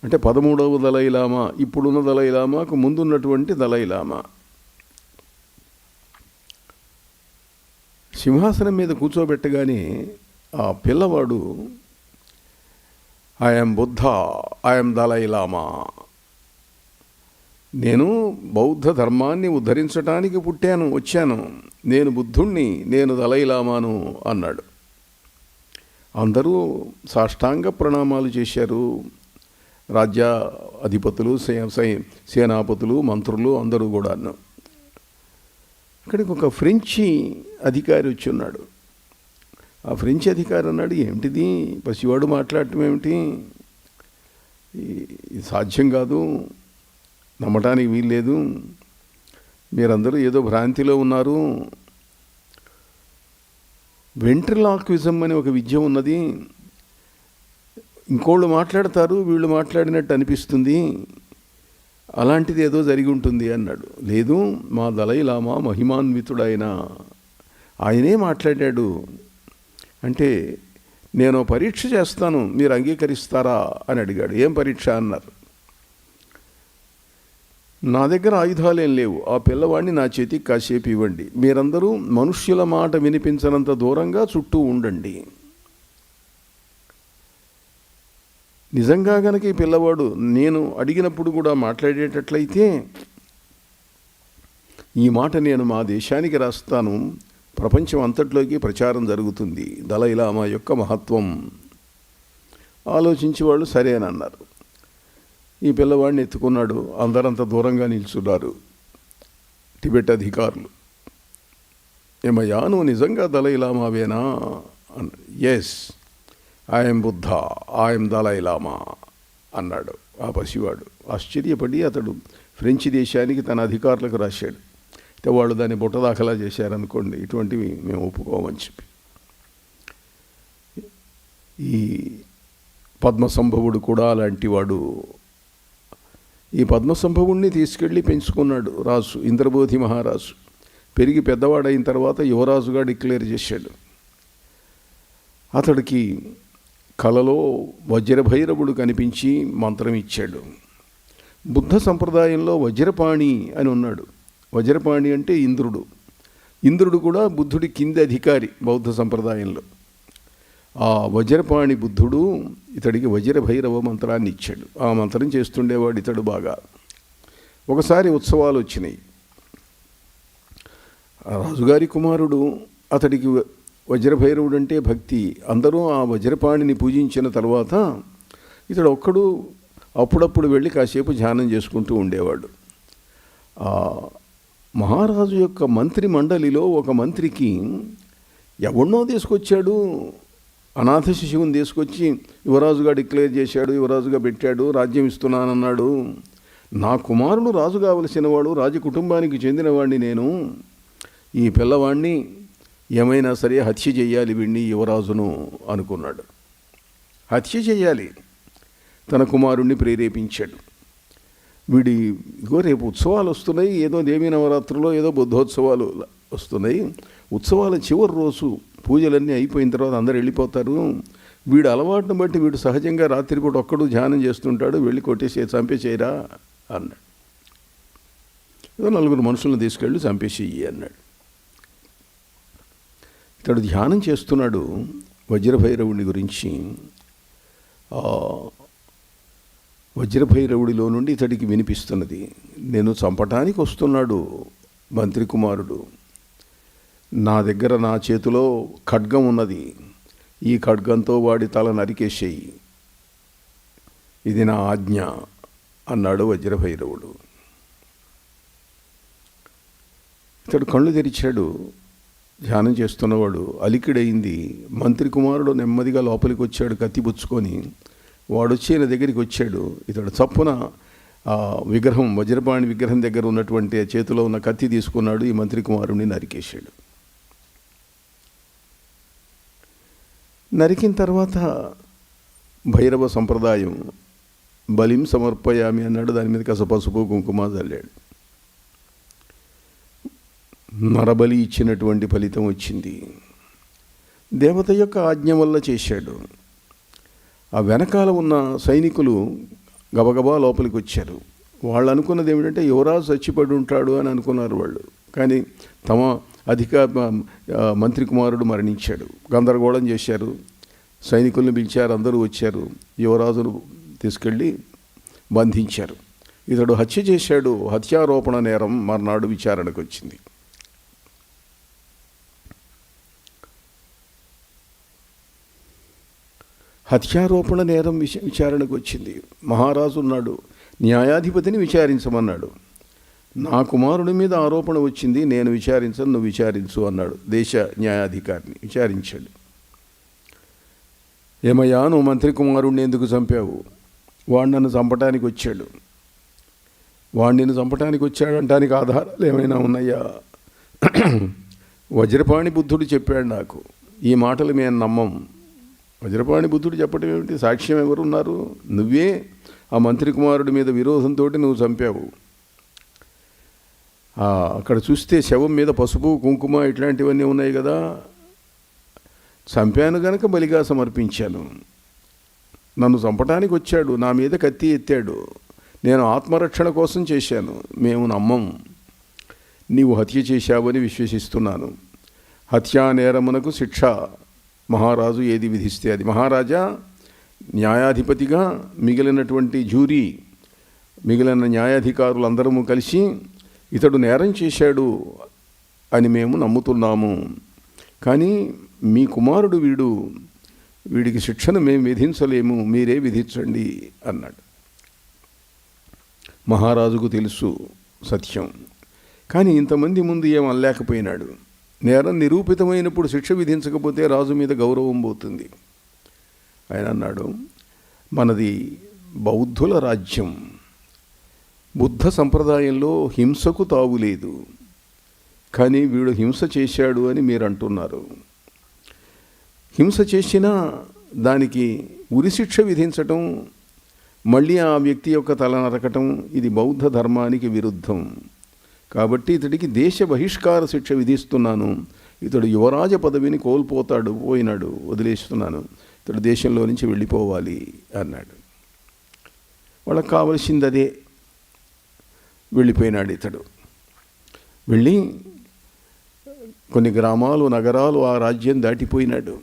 అంటే 13వ దలైలామా, ఇప్పుడున్న దలైలామాకు ముందున్నటువంటి దలైలామా. సింహాసనం మీద కూర్చోబెట్టగానే ఆ పిల్లవాడు, ఐఎమ్ బుద్ధ, ఐఎమ్ దలైలామా, నేను బౌద్ధ ధర్మాన్ని ఉద్ధరించడానికి వచ్చాను, నేను బుద్ధుణ్ణి, నేను దలైలామాను అన్నాడు. అందరూ సాష్టాంగ ప్రణామాలు చేశారు. రాజ్య అధిపతులు, సేనాపతులు, మంత్రులు అందరూ కూడా. ఇక్కడికి ఒక ఫ్రెంచి అధికారి వచ్చి ఉన్నాడు. ఆ ఫ్రెంచ్ అధికారి అన్నాడు, ఏమిటిది పసివాడు మాట్లాడటం ఏమిటి, ఇది సాధ్యం కాదు, నమ్మటానికి వీల్లేదు, మీరందరూ ఏదో భ్రాంతిలో ఉన్నారు. వెంట్రిలాక్విజం అని ఒక విద్య ఉన్నది. ఇంకోళ్ళు మాట్లాడతారు, వీళ్ళు మాట్లాడినట్టు అనిపిస్తుంది, అలాంటిది ఏదో జరిగి ఉంటుంది అన్నాడు. లేదు, మా దలైలామా మహిమాన్వితుడైన ఆయనే మాట్లాడాడు. అంటే నేను పరీక్ష చేస్తాను, మీరు అంగీకరిస్తారా అని అడిగాడు. ఏం పరీక్ష అన్నారు. నా దగ్గర ఆయుధాలేం లేవు. ఆ పిల్లవాడిని నా చేతికి కాసేపు ఇవ్వండి. మీరందరూ మనుష్యుల మాట వినిపించనంత దూరంగా చుట్టూ ఉండండి. నిజంగా గనక ఈ పిల్లవాడు నేను అడిగినప్పుడు కూడా మాట్లాడేటట్లయితే ఈ మాట నేను మా దేశానికి రాస్తాను, ప్రపంచం అంతట్లోకి ప్రచారం జరుగుతుంది, దలైలామా యొక్క మహత్వం. ఆలోచించి వాళ్ళు సరేనన్నారు. ఈ పిల్లవాడిని ఎత్తుకున్నాడు. అందరంత దూరంగా నిల్చున్నారు టిబెట్ అధికారులు. ఏమయ్యా, నువ్వు నిజంగా దలైలామావేనా అన్నాడు. Yes, I'm Buddha, I'm Dalai Lama అన్నాడు ఆ పసివాడు. ఆశ్చర్యపడి అతడు ఫ్రెంచ్ దేశానికి తన అధికారులకు రాశాడు. అయితే వాళ్ళు దాన్ని బుట్టదాఖలా చేశారనుకోండి, ఇటువంటివి మేము ఒప్పుకోమని చెప్పి. ఈ పద్మసంభవుడు కూడా అలాంటి వాడు. ఈ పద్మసంభవుణ్ణి తీసుకెళ్ళి పెంచుకున్నాడు రాజు, ఇంద్రబోధి మహారాజు. పెరిగి పెద్దవాడైన తర్వాత యువరాజుగా డిక్లేర్ చేశాడు. అతడికి కలలో వజ్రభైరవుడు కనిపించి మంత్రం ఇచ్చాడు. బుద్ధ సంప్రదాయంలో వజ్రపాణి అని ఉన్నాడు. వజ్రపాణి అంటే ఇంద్రుడు. ఇంద్రుడు కూడా బుద్ధుడి కింది అధికారి బౌద్ధ సంప్రదాయంలో. ఆ వజ్రపాణి బుద్ధుడు ఇతడికి వజ్రభైరవ మంత్రాన్ని ఇచ్చాడు. ఆ మంత్రం చేస్తుండేవాడు ఇతడు బాగా. ఒకసారి ఉత్సవాలు వచ్చినాయి. రాజుగారి కుమారుడు, అతడికి వజ్రభైరవుడు అంటే భక్తి. అందరూ ఆ వజ్రపాణిని పూజించిన తర్వాత ఇతడు ఒక్కడు అప్పుడప్పుడు వెళ్ళి కాసేపు ధ్యానం చేసుకుంటూ ఉండేవాడు. మహారాజు యొక్క మంత్రి మండలిలో ఒక మంత్రికి ఎవరినో తీసుకొచ్చాడు, అనాథ శిశువుని తీసుకొచ్చి యువరాజుగా డిక్లేర్ చేశాడు, యువరాజుగా పెట్టాడు, రాజ్యం ఇస్తున్నానన్నాడు. నా కుమారుడు రాజు కావలసిన వాడు, రాజ కుటుంబానికి చెందినవాడిని నేను. ఈ పిల్లవాడిని ఏమైనా సరే హత్య చేయాలి వీడిని, యువరాజును అనుకున్నాడు. హత్య చేయాలి. తన కుమారుణ్ణి ప్రేరేపించాడు. ఇగో రేపు ఉత్సవాలు వస్తున్నాయి, ఏదో దేవీ నవరాత్రులో ఏదో బుద్ధోత్సవాలు వస్తున్నాయి. ఉత్సవాల చివరి రోజు పూజలన్నీ అయిపోయిన తర్వాత అందరు వెళ్ళిపోతారు. వీడు అలవాటును బట్టి వీడు సహజంగా రాత్రిపూట ఒక్కడు ధ్యానం చేస్తుంటాడు, వెళ్ళి కొట్టేసి చంపేసేయరా అన్నాడు. ఏదో 4 మనుషులను తీసుకెళ్ళి చంపేసేయి అన్నాడు. ఇతడు ధ్యానం చేస్తున్నాడు వజ్రభైరవుడి గురించి. వజ్రభైరవుడిలో నుండి ఇతడికి వినిపిస్తున్నది, నేను చంపటానికి వస్తున్నాడు మంత్రి కుమారుడు. నా దగ్గర నా చేతిలో ఖడ్గం ఉన్నది, ఈ ఖడ్గంతో వాడి తల నరికేసేయి, ఇది నా ఆజ్ఞ అన్నాడు వజ్రభైరవుడు. ఇతడు కళ్ళు తెరిచాడు. ధ్యానం చేస్తున్నవాడు అలికిడైంది. మంత్రి కుమారుడు నెమ్మదిగా లోపలికి వచ్చాడు కత్తిపుచ్చుకొని. వాడు వచ్చి ఈయన దగ్గరికి వచ్చాడు. ఇతడు చప్పున విగ్రహం, వజ్రపాణి విగ్రహం దగ్గర ఉన్నటువంటి చేతిలో ఉన్న కత్తి తీసుకున్నాడు. ఈ మంత్రి కుమారుడిని నరికేశాడు. నరికిన తర్వాత భైరవ సంప్రదాయం బలిం సమర్పయామి అన్నాడు. దాని మీద కాస్త పసుపు కుంకుమ చల్లాడు. నరబలి ఇచ్చినటువంటి ఫలితం వచ్చింది. దేవత యొక్క ఆజ్ఞ వల్ల చేశాడు. ఆ వెనకాల ఉన్న సైనికులు గబగబా లోపలికి వచ్చారు. వాళ్ళు అనుకున్నది ఏమిటంటే యువరాజు చచ్చిపడి ఉంటాడు అని అనుకున్నారు వాళ్ళు. కానీ తమ మంత్రి కుమారుడు మరణించాడు. గందరగోళం చేశారు. సైనికుల్ని పిలిచారు. అందరూ వచ్చారు. యువరాజును తీసుకెళ్ళి బంధించారు. ఇతడు హత్య చేశాడు. హత్యారోపణ నేరం మర్నాడు విచారణకు వచ్చింది. హత్యారోపణ నేరం విచారణకు వచ్చింది. మహారాజు ఉన్నాడు. న్యాయాధిపతిని విచారించమన్నాడు. నా కుమారుడి మీద ఆరోపణ వచ్చింది, నేను విచారించను, నువ్వు విచారించు అన్నాడు. దేశ న్యాయాధికారిని విచారించాడు. ఏమయ్యా, నువ్వు మంత్రి కుమారుడిని ఎందుకు చంపావు? వాడు నన్ను చంపటానికి వచ్చాడు. వాడిని చంపటానికి వచ్చాడంటానికి ఆధారాలు ఏమైనా ఉన్నాయా? వజ్రపాణి బుద్ధుడు చెప్పాడు నాకు. ఈ మాటలు మేము నమ్మం. వజ్రపాణి బుద్ధుడు చెప్పడం ఏమిటి? సాక్ష్యం ఎవరున్నారు? నువ్వే ఆ మంత్రి కుమారుడి మీద విరోధంతో నువ్వు చంపావు. అక్కడ చూస్తే శవం మీద పసుపు కుంకుమ ఇట్లాంటివన్నీ ఉన్నాయి కదా. చంపాను గనక బలిగా సమర్పించాను. నన్ను చంపటానికి వచ్చాడు, నా మీద కత్తి ఎత్తాడు. నేను ఆత్మరక్షణ కోసం చేశాను. మేము నమ్మం. నీవు హత్య చేశావని విశ్వసిస్తున్నాను. హత్యా నేరమునకు శిక్ష మహారాజు ఏది విధిస్తే అది. మహారాజా న్యాయాధిపతిగా మిగిలినటువంటి జ్యూరీ, మిగిలిన న్యాయాధికారులందరము కలిసి ఇతడు నేరం చేశాడు అని మేము నమ్ముతున్నాము. కానీ మీ కుమారుడు వీడికి శిక్షను మేము విధించలేము, మీరే విధించండి అన్నాడు. మహారాజుకు తెలుసు సత్యం, కానీ ఇంతమంది ముందు ఏం అనలేకపోయినాడు. నేరం నిరూపితమైనప్పుడు శిక్ష విధించకపోతే రాజు మీద గౌరవం పోతుంది. ఆయన అన్నాడు, మనది బౌద్ధుల రాజ్యం, బుద్ధ సంప్రదాయంలో హింసకు తావులేదు. కానీ వీడు హింస చేశాడు అని మీరు అంటున్నారు. హింస చేసినా దానికి ఉరిశిక్ష విధించటం, మళ్ళీ ఆ వ్యక్తి యొక్క తల నరకటం ఇది బౌద్ధ ధర్మానికి విరుద్ధం. కాబట్టి ఇతడికి దేశ బహిష్కార శిక్ష విధిస్తున్నాను. ఇతడు యువరాజ పదవిని పోయినాడు, వదిలేస్తున్నాను. ఇతడు దేశంలో నుంచి వెళ్ళిపోవాలి అన్నాడు. వాళ్ళకి కావలసింది అదే. వెళ్ళిపోయినాడు ఇతడు. వెళ్ళి కొన్ని గ్రామాలు, నగరాలు, ఆ రాజ్యం దాటిపోయినాడు.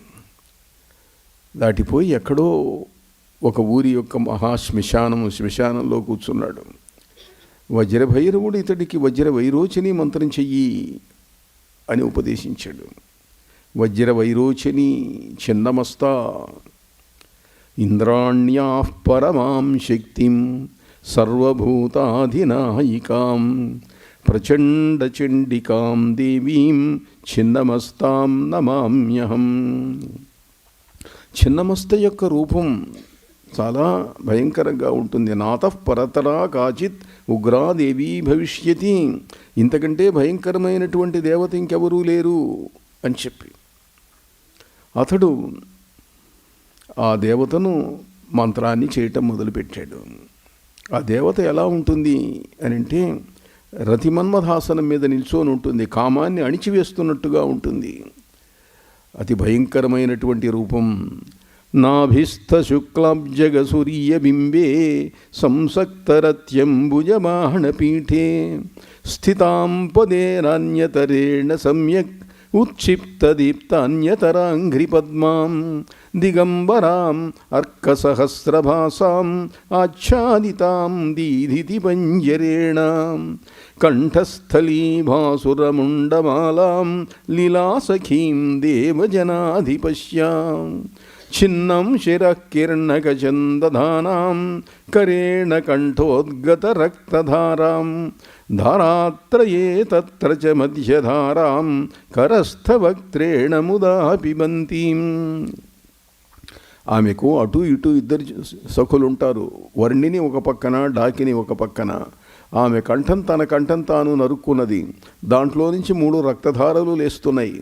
దాటిపోయి ఎక్కడో ఒక ఊరి యొక్క శ్మశానంలో కూర్చున్నాడు. వజ్రభైరవుడు ఇతడికి వజ్రవైరోచని మంత్రం చెయ్యి అని ఉపదేశించాడు. వజ్రవైరోచని చిన్నమస్తా ఇంద్రాణ్యా పరమాం శక్తిం సర్వభూతాధినాయికాం ప్రచండచండికాం దేవీం చిన్నమస్తాం నమామ్యహం. చిన్నమస్త యొక్క రూపం చాలా భయంకరంగా ఉంటుంది. నాతః పరతరా కాచిత్ ఉగ్రాదేవీ భవిష్యతి, ఇంతకంటే భయంకరమైనటువంటి దేవత ఇంకెవరూ లేరు అని చెప్పి అతడు ఆ దేవతను మంత్రాన్ని చేయటం మొదలుపెట్టాడు. ఆ దేవత ఎలా ఉంటుంది అని అంటే రతిమన్మథాసనం మీద నిల్చొని ఉంటుంది, కామాన్ని అణిచివేస్తున్నట్టుగా ఉంటుంది. అతి భయంకరమైనటువంటి రూపం. నాభిస్థ శుక్లాబ్జగసూర్యబింబే సంసక్తరత్యంబుజమాహణపీఠే స్థితాం పదేనాన్యతరేణ సమ్యక్ ఉత్క్షిప్తదీప్తాన్యతరాంఘ్రిపద్మాం దిగంబరాం అర్కసహస్రభాసాం ఆచ్ఛాదితాం దీధితి పంజరేణ కంఠస్థలీభాసురముండమాలాం లీలాసఖీం దేవజనాధిపశ్యాం చిన్నం శిరః కిర్ణకచందధానాం కరేణ కంఠోద్గతరక్తధారాం ధారాత్రయే తత్ర చ మధ్యధారాం కరస్థవక్త్రేణ ముదా పిబంతీం. ఆమెకు అటు ఇటు ఇద్దరు సఖులుంటారు. వర్ణిని ఒక పక్కన, డాకిని ఒక పక్కన. ఆమె తన కంఠం తాను నరుక్కున్నది. దాంట్లో నుంచి 3 రక్తధారలు లేస్తున్నాయి.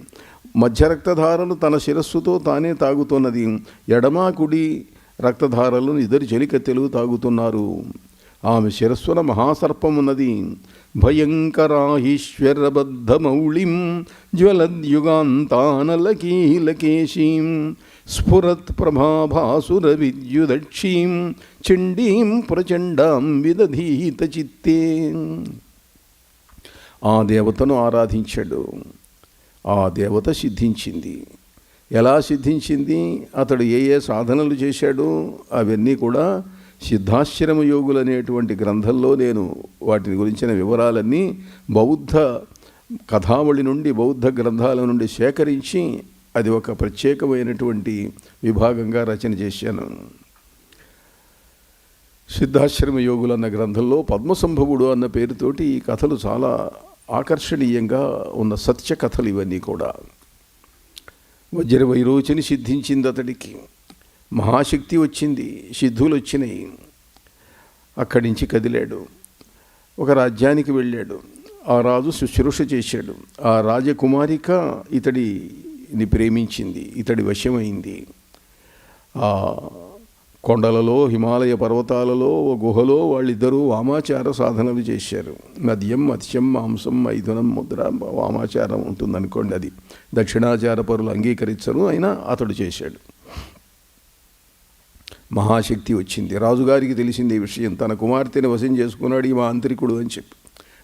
మధ్య రక్తధారలు తన శిరస్సుతో తానే తాగుతున్నది. ఎడమ కుడి రక్తధారలను ఇద్దరు చెలికత్తెలు తాగుతున్నారు. ఆమె శిరస్సున మహాసర్పం ఉన్నది. భయంకరాహీశ్వరబద్ధమౌళిం జ్వలద్యుగాంతానలకీలకేశీం స్ఫురత్ ప్రభాభాసుర విద్యుదక్షీం చండీం ప్రచండాం విదధీత చిత్తే. ఆ దేవతను ఆరాధించాడు. ఆ దేవత సిద్ధించింది. ఎలా సిద్ధించింది, అతడు ఏ సాధనలు చేశాడో అవన్నీ కూడా సిద్ధాశ్రమ యోగులు అనేటువంటి గ్రంథంలో నేను వాటి గురించిన వివరాలన్నీ బౌద్ధ కథావళి నుండి, బౌద్ధ గ్రంథాల నుండి సేకరించి అది ఒక ప్రత్యేకమైనటువంటి విభాగంగా రచన చేశాను. సిద్ధాశ్రమ యోగులు అన్న గ్రంథంలో పద్మసంభవుడు అన్న పేరుతోటి ఈ కథలు చాలా ఆకర్షణీయంగా ఉన్న సత్య కథలు ఇవన్నీ కూడా. వజ్రవైరోచని సిద్ధించింది అతడికి, మహాశక్తి వచ్చింది, సిద్ధులు వచ్చినాయి. అక్కడి నుంచి కదిలాడు, ఒక రాజ్యానికి వెళ్ళాడు. ఆ రాజు శుశ్రూష చేశాడు. ఆ రాజకుమారిక ఇతడిని ప్రేమించింది, ఇతడి వశమైంది. ఆ కొండలలో, హిమాలయ పర్వతాలలో, గుహలో వాళ్ళిద్దరూ వామాచార సాధనలు చేశారు. మద్యం, మత్స్యం, మాంసం, మైథునం, ముద్ర, వామాచారం ఉంటుందనుకోండి. అది దక్షిణాచార పరులు అంగీకరించరు, అయినా అతడు చేశాడు. మహాశక్తి వచ్చింది. రాజుగారికి తెలిసింది ఈ విషయం. తన కుమార్తెని వశం చేసుకున్నాడు ఈ మాంత్రికుడు అని చెప్పి.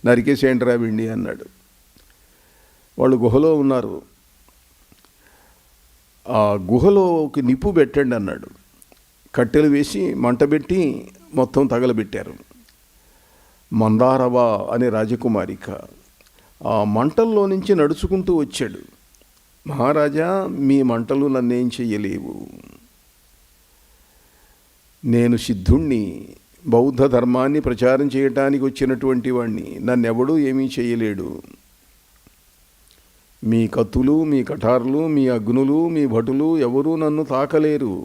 నరికేసేంట్రా వెండి అన్నాడు. వాళ్ళు గుహలో ఉన్నారు. ఆ గుహలో ఒక నిప్పు పెట్టండి అన్నాడు. కట్టెలు వేసి మంట పెట్టి మొత్తం తగలబెట్టారు. మందారవ అనే రాజకుమారిక ఆ మంటల్లో నుంచి నడుచుకుంటూ వచ్చాడు. మహారాజా, మీ మంటలు నన్నేం చెయ్యలేవు. నేను సిద్ధుణ్ణి, బౌద్ధ ధర్మాన్ని ప్రచారం చేయటానికి వచ్చినటువంటి వాణ్ణి. నన్నెవడూ ఏమీ చేయలేడు. మీ కత్తులు, మీ కఠారులు, మీ అగ్నులు, మీ భటులు ఎవరూ నన్ను తాకలేరు.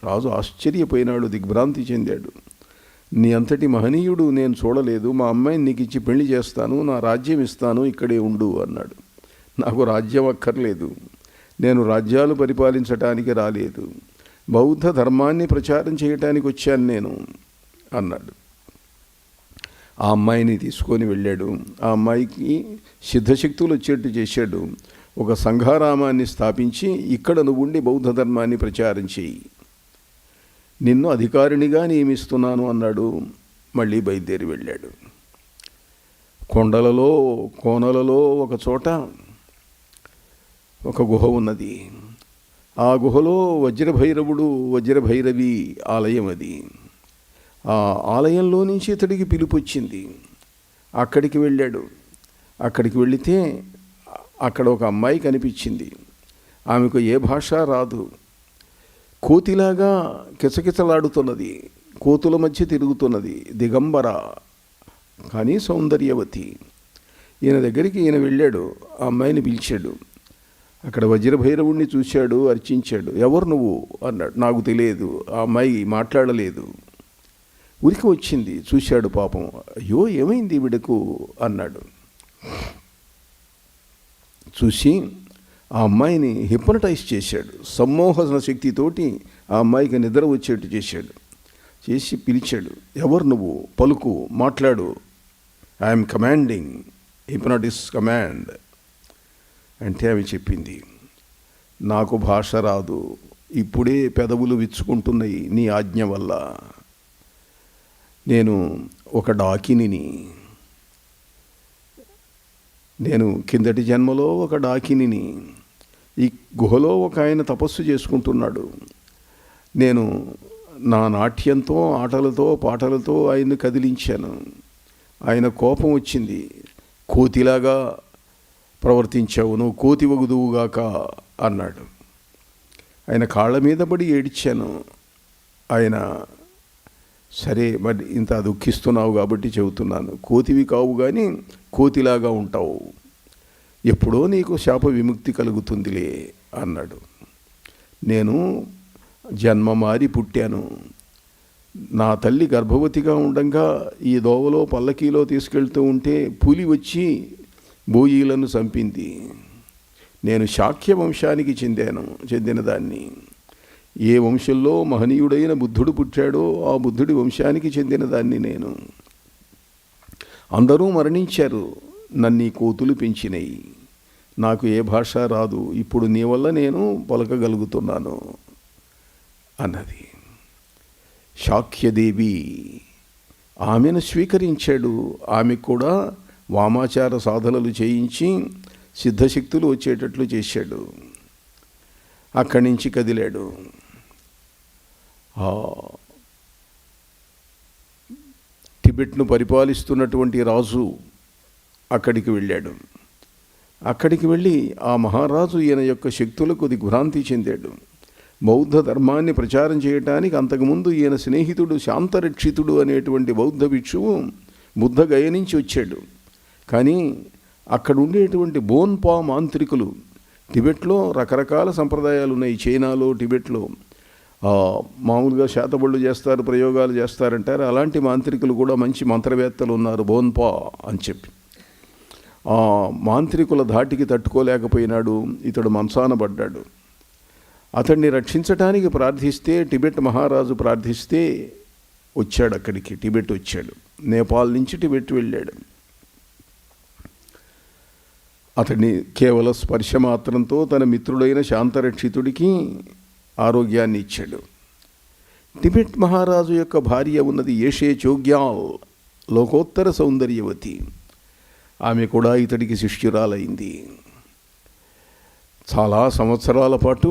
రాజు ఆశ్చర్యపోయినాడు, దిగ్భ్రాంతి చెందాడు. నీ అంతటి మహనీయుడు నేను చూడలేదు. మా అమ్మాయిని నీకు ఇచ్చి పెళ్లి చేస్తాను, నా రాజ్యం ఇస్తాను, ఇక్కడే ఉండు అన్నాడు. నాకు రాజ్యం అక్కర్లేదు. నేను రాజ్యాలు పరిపాలించటానికి రాలేదు. బౌద్ధ ధర్మాన్ని ప్రచారం చేయటానికి వచ్చాను నేను అన్నాడు. ఆ అమ్మాయిని తీసుకొని వెళ్ళాడు. ఆ అమ్మాయికి సిద్ధశక్తులు వచ్చేట్టు చేశాడు. ఒక సంఘారామాన్ని స్థాపించి ఇక్కడ నువ్వు ఉండి బౌద్ధ ధర్మాన్ని ప్రచారం చేయి, నిన్ను అధికారినిగా నియమిస్తున్నాను అన్నాడు. మళ్ళీ బయలుదేరి వెళ్ళాడు. కొండలలో కోనలలో ఒక చోట ఒక గుహ ఉన్నది. ఆ గుహలో వజ్రభైరవుడు, వజ్రభైరవి ఆలయం అది. ఆ ఆలయంలో నుంచి ఇతడికి పిలుపు వచ్చింది. అక్కడికి వెళ్ళాడు. అక్కడికి వెళితే అక్కడ ఒక అమ్మాయి కనిపించింది. ఆమెకు ఏ భాష రాదు. కోతిలాగా కిచకిచలాడుతున్నది, కోతుల మధ్య తిరుగుతున్నది, దిగంబర కానీ సౌందర్యవతి. ఈయన దగ్గరికి ఈయన వెళ్ళాడు. ఆ అమ్మాయిని పిలిచాడు. అక్కడ వజ్రభైరవుణ్ణి చూశాడు, అర్చించాడు. ఎవరు నువ్వు అన్నాడు. నాకు తెలియదు. ఆ అమ్మాయి మాట్లాడలేదు. ఉరికి వచ్చింది. చూశాడు. పాపం, అయ్యో ఏమైంది వీడకు అన్నాడు. చూసి ఆ అమ్మాయిని హిప్నటైజ్ చేశాడు. సమ్మోహన శక్తితోటి ఆ అమ్మాయికి నిద్ర వచ్చేట్టు చేశాడు. చేసి పిలిచాడు. ఎవరు నువ్వు? పలుకు, మాట్లాడు. ఐఎమ్ కమాండింగ్, హిప్నటిస్ కమాండ్ అంటే ఆమె చెప్పింది, నాకు భాష రాదు, ఇప్పుడే పెదవులు విచ్చుకుంటున్నాయి నీ ఆజ్ఞ వల్ల. నేను ఒక డాకినిని. నేను కిందటి జన్మలో ఒక డాకినిని. ఈ గుహలో ఒక ఆయన తపస్సు చేసుకుంటున్నాడు. నేను నా నాట్యంతో, ఆటలతో, పాటలతో ఆయన్ని కదిలించాను. ఆయన కోపం వచ్చింది. కోతిలాగా ప్రవర్తించావు, నువ్వు కోతి వగుదువుగాక అన్నాడు. ఆయన కాళ్ళ మీద పడి ఏడ్చాను. ఆయన, సరే మరి ఇంత దుఃఖిస్తున్నావు కాబట్టి చెబుతున్నాను, కోతివి కావు కానీ కోతిలాగా ఉంటావు, ఎప్పుడో నీకు శాప విముక్తి కలుగుతుందిలే అన్నాడు. నేను జన్మ మారి పుట్టాను. నా తల్లి గర్భవతిగా ఉండగా ఈ దోవలో పల్లకీలో తీసుకెళ్తూ ఉంటే పులి వచ్చి బోయీలను చంపింది. నేను శాక్య వంశానికి చెందిన దాన్ని. ఏ వంశంలో మహనీయుడైన బుద్ధుడు పుట్టాడో ఆ బుద్ధుడి వంశానికి చెందిన దాన్ని నేను. అందరూ మరణించారు, నన్ను ఈ కోతులు పెంచినాయి. నాకు ఏ భాష రాదు, ఇప్పుడు నీ వల్ల నేను పలకగలుగుతున్నాను అన్నది. శాక్యదేవి ఆమెను స్వీకరించాడు. ఆమెకు కూడా వామాచార సాధనలు చేయించి సిద్ధశక్తులు వచ్చేటట్లు చేశాడు. అక్కడి నుంచి కదిలాడు. టిబెట్ను పరిపాలిస్తున్నటువంటి రాజు అక్కడికి వెళ్ళాడు. అక్కడికి వెళ్ళి ఆ మహారాజు ఈయన యొక్క శక్తులకు దిగ్భ్రాంతి చెందాడు. బౌద్ధ ధర్మాన్ని ప్రచారం చేయటానికి అంతకుముందు ఈయన స్నేహితుడు శాంతరక్షితుడు అనేటువంటి బౌద్ధ భిక్షువు బుద్ధగయ నుంచి వచ్చాడు. కానీ అక్కడ ఉండేటువంటి బోన్పా మాంత్రికులు, టిబెట్లో రకరకాల సంప్రదాయాలు ఉన్నాయి. చైనాలో, టిబెట్లో మామూలుగా శాతబళ్ళు చేస్తారు, ప్రయోగాలు చేస్తారంటారు. అలాంటి మాంత్రికులు కూడా మంచి మంత్రవేత్తలు ఉన్నారు, బోన్పా అని చెప్పి. ఆ మాంత్రికుల ధాటికి తట్టుకోలేకపోయినాడు. ఇతడు మంచాన పడ్డాడు. అతన్ని రక్షించటానికి ప్రార్థిస్తే, టిబెట్ మహారాజు ప్రార్థిస్తే వచ్చాడు అక్కడికి. టిబెట్ వచ్చాడు. నేపాల్ నుంచి టిబెట్ వెళ్ళాడు. అతన్ని కేవల స్పర్శ మాత్రంతో తన మిత్రుడైన శాంతరక్షితుడికి ఆరోగ్యాన్ని ఇచ్చాడు. టిబెట్ మహారాజు యొక్క భార్య ఉన్నది ఏషే చోగ్యాల్, లోకోత్తర సౌందర్యవతి. ఆమె కూడా ఇతడికి శిష్యురాలైంది. చాలా సంవత్సరాల పాటు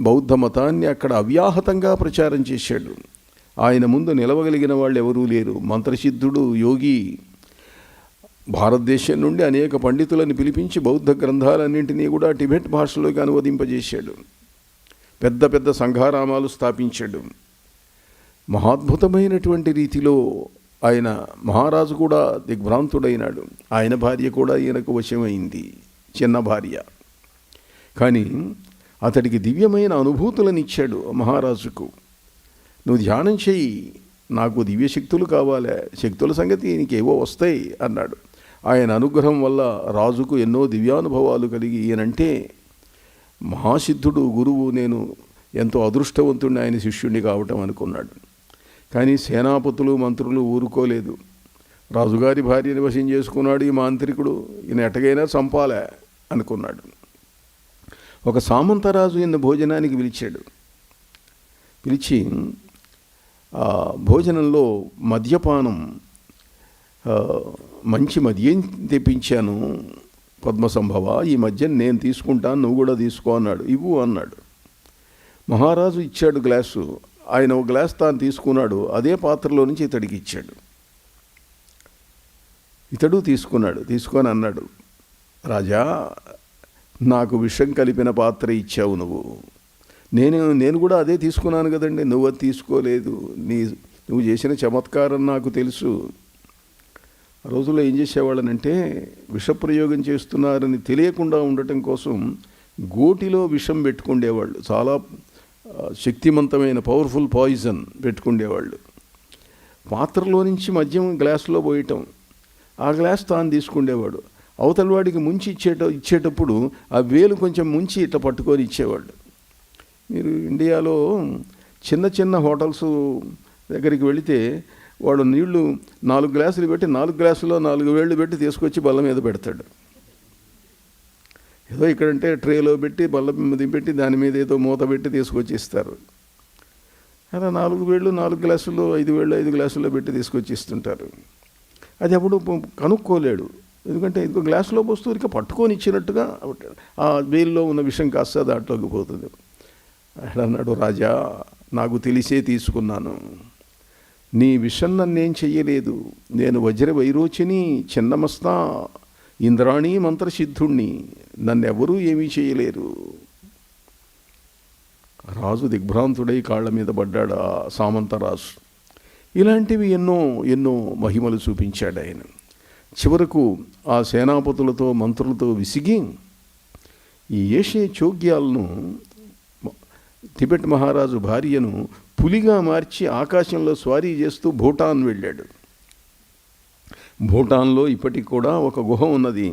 బౌద్ధ మతాన్ని అక్కడ అవ్యాహతంగా ప్రచారం చేశాడు. ఆయన ముందు నిలవగలిగిన వాళ్ళు ఎవరూ లేరు. మంత్రసిద్ధుడు, యోగి. భారతదేశం నుండి అనేక పండితులను పిలిపించి బౌద్ధ గ్రంథాలన్నింటినీ కూడా టిబెట్ భాషలోకి అనువదింపజేశాడు. పెద్ద పెద్ద సంఘారామాలు స్థాపించాడు. మహాద్భుతమైనటువంటి రీతిలో ఆయన మహారాజు కూడా దిగ్భ్రాంతుడైనాడు. ఆయన భార్య కూడా ఈయనకు వశమైంది, చిన్న భార్య. కానీ అతడికి దివ్యమైన అనుభూతులను ఇచ్చాడు మహారాజుకు. నువ్వు ధ్యానం చెయ్యి, నాకు దివ్యశక్తులు కావాలి, శక్తుల సంగతి నీకేవో వస్తాయి అన్నాడు. ఆయన అనుగ్రహం వల్ల రాజుకు ఎన్నో దివ్యానుభవాలు కలిగి ఈయనంటే మహాసిద్ధుడు, గురువు, నేను ఎంతో అదృష్టవంతుడిని ఆయన శిష్యుడిని కావటం అనుకున్నాడు. కానీ సేనాపతులు, మంత్రులు ఊరుకోలేదు. రాజుగారి భార్యని వశం చేసుకున్నాడు ఈ మాంత్రికుడు, ఈయన ఎటగైనా చంపాలే అనుకున్నాడు. ఒక సామంతరాజు ఈయన భోజనానికి పిలిచాడు. పిలిచి భోజనంలో మద్యపానం, మంచి మద్యం తెప్పించాను పద్మసంభవ, ఈ మద్యం నేను తీసుకుంటాను, నువ్వు కూడా తీసుకో అన్నాడు. ఇవ్వు అన్నాడు. మహారాజు ఇచ్చాడు గ్లాసు. ఆయన ఒక గ్లాస్ తాను తీసుకున్నాడు. అదే పాత్రలో నుంచి ఇతడికి ఇచ్చాడు. ఇతడు తీసుకున్నాడు. తీసుకొని అన్నాడు, రాజా, నాకు విషం కలిపిన పాత్ర ఇచ్చావు నువ్వు. నేను కూడా అదే తీసుకున్నాను కదండి, నువ్వు అది తీసుకోలేదు. నువ్వు చేసిన చమత్కారం నాకు తెలుసు. ఆ రోజుల్లో ఏం చేసేవాళ్ళనంటే విషప్రయోగం చేస్తున్నారని తెలియకుండా ఉండటం కోసం గోటిలో విషం పెట్టుకుండేవాళ్ళు. చాలా శక్తివంతమైన పవర్ఫుల్ పాయిజన్ పెట్టుకుండేవాళ్ళు. పాత్రలో నుంచి మద్యం గ్లాసులో పోయటం, ఆ గ్లాస్ తాను తీసుకుండేవాడు. అవతల వాడికి ముంచి ఇచ్చేటప్పుడు ఆ వేలు కొంచెం ముంచి ఇట్లా పట్టుకొని ఇచ్చేవాళ్ళు. మీరు ఇండియాలో చిన్న చిన్న హోటల్స్ దగ్గరికి వెళితే వాడు నీళ్లు 4 గ్లాసులు పెట్టి 4 గ్లాసులో 4 వేళ్ళు పెట్టి తీసుకొచ్చి బల్ల మీద పెడతాడు. ఏదో ఇక్కడంటే ట్రేలో పెట్టి బల్ల మీద పెట్టి దాని మీద ఏదో మూత పెట్టి తీసుకొచ్చి ఇస్తారు. అలా 4 వేళ్ళు 4 గ్లాసుల్లో 5 వేళ్ళు 5 గ్లాసుల్లో పెట్టి తీసుకొచ్చి ఇస్తుంటారు. అది అప్పుడు కనుక్కోలేడు. ఎందుకంటే ఇంకో గ్లాసులో పోస్తూ ఇక పట్టుకొని ఇచ్చినట్టుగా ఆ వేల్లో ఉన్న విషయం కాస్త దాంట్లోకి పోతుంది. అన్నాడు, రాజా, నాకు తెలిసే తీసుకున్నాను. నీ విషం నన్నేం చెయ్యలేదు. నేను వజ్ర వైరోచిని, చిన్నమస్తా, ఇంద్రాణి మంత్రసిద్ధుణ్ణి. నన్నెవరూ ఏమీ చేయలేరు. రాజు దిగ్భ్రాంతుడై కాళ్ళ మీద పడ్డాడు ఆ సామంతరాజు. ఇలాంటివి ఎన్నో ఎన్నో మహిమలు చూపించాడు ఆయన. చివరకు ఆ సేనాపతులతో, మంత్రులతో విసిగి ఈ ఏషే చోగ్యాలను, టిబెట్ మహారాజు భార్యను పులిగా మార్చి ఆకాశంలో స్వారీ చేస్తూ భూటాన్ వెళ్ళాడు. భూటాన్లో ఇప్పటికి కూడా ఒక గుహ ఉన్నది,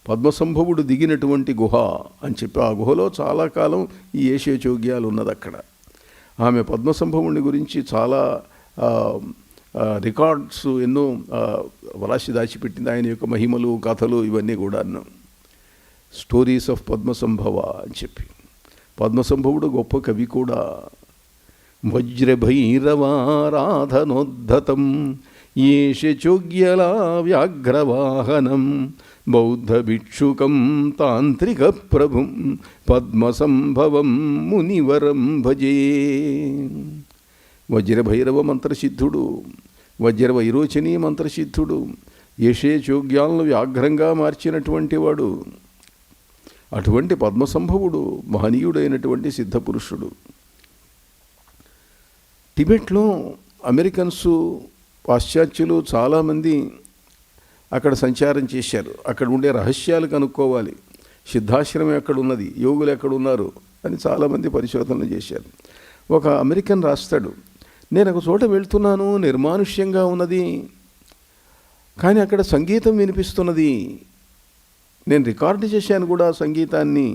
పద్మసంభవుడు దిగినటువంటి గుహ అని చెప్పి. ఆ గుహలో చాలా కాలం ఈ ఏషే చోగ్యాలు ఉన్నది అక్కడ. ఆమె పద్మసంభవుని గురించి చాలా రికార్డ్స్ ఎన్నో వ్రాసి దాచిపెట్టింది. ఆయన యొక్క మహిమలు, కథలు ఇవన్నీ కూడా స్టోరీస్ ఆఫ్ పద్మసంభవ అని చెప్పి. పద్మసంభవుడు గొప్ప కవి కూడా. వజ్రభైరవారాధనోద్ధతం ఏష చోగ్యలా వ్యాఘ్రవాహనం బౌద్ధ భిక్షుకం తాంత్రిక ప్రభుం పద్మసంభవం మునివరం భజే. వజ్రభైరవ మంత్రసిద్ధుడు, వజ్రవైరోచని మంత్రసిద్ధుడు, ఏషే చోగ్యాలను వ్యాఘ్రంగా మార్చినటువంటి వాడు. అటువంటి పద్మసంభవుడు మహనీయుడైనటువంటి సిద్ధపురుషుడు. టిబెట్లో అమెరికన్సు, పాశ్చాత్యులు చాలామంది అక్కడ సంచారం చేశారు. అక్కడ ఉండే రహస్యాలు కనుక్కోవాలి. సిద్ధాశ్రమం ఎక్కడ ఉన్నది, యోగులు ఎక్కడ ఉన్నారు అని చాలామంది పరిశోధనలు చేశారు. ఒక అమెరికన్ రాస్తాడు, నేను ఒక చోట వెళ్తున్నాను, నిర్మానుష్యంగా ఉన్నది, కానీ అక్కడ సంగీతం వినిపిస్తున్నది. నేను రికార్డు చేశాను కూడా సంగీతాన్ని.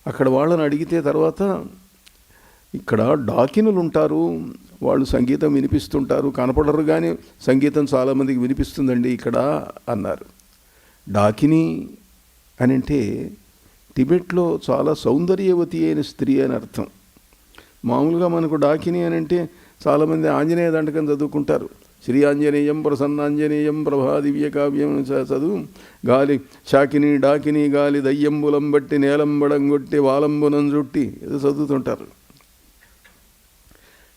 అక్కడ వాళ్ళని అడిగితే తర్వాత, ఇక్కడ డాకినులు ఉంటారు, వాళ్ళు సంగీతం వినిపిస్తుంటారు, కనపడరు కానీ సంగీతం చాలామందికి వినిపిస్తుందండి ఇక్కడ అన్నారు. డాకిని అని అంటే టిబెట్లో చాలా సౌందర్యవతి అయిన స్త్రీ అని అర్థం. మామూలుగా మనకు డాకిని అని అంటే చాలామంది ఆంజనేయ దండకం చదువుకుంటారు. శ్రీ ఆంజనేయం ప్రసన్నాంజనేయం ప్రభాదివ్య కావ్యం చదువు. గాలి శాకిని డాకిని గాలి దయ్యంబులం బట్టి నేలంబడంగొట్టి వాలంబునం చుట్టి ఏదో చదువుతుంటారు.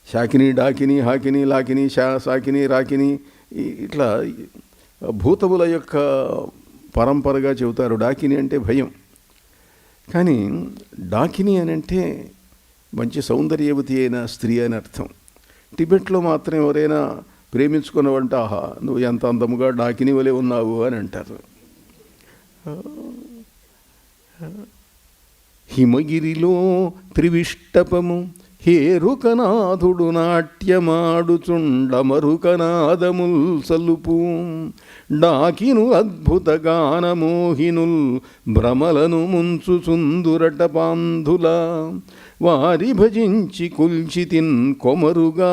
శాకిని డాకిని హాకిని లాకిని సాకిని రాకిని ఇట్లా భూతముల యొక్క పరంపరగా చెబుతారు. డాకిని అంటే భయం, కానీ డాకిని అని అంటే మంచి సౌందర్యవతి అయిన స్త్రీ అని అర్థం. టిబెట్లో మాత్రం ఎవరైనా ప్రేమించుకున్నవంటే ఆహా నువ్వు ఎంత అందముగా డాకిని వలె ఉన్నావు అని అంటారు. హిమగిరిలో త్రివిష్టపము హేరుకనాథుడు నాట్యమాడుచుండమరుకనాదముల్ సలుపు డాకిను అద్భుత గానమోహినుల్ భ్రమలను ముంచు చుందురట పాంధుల వారి భజించి కుల్చితిన్ కొమరుగా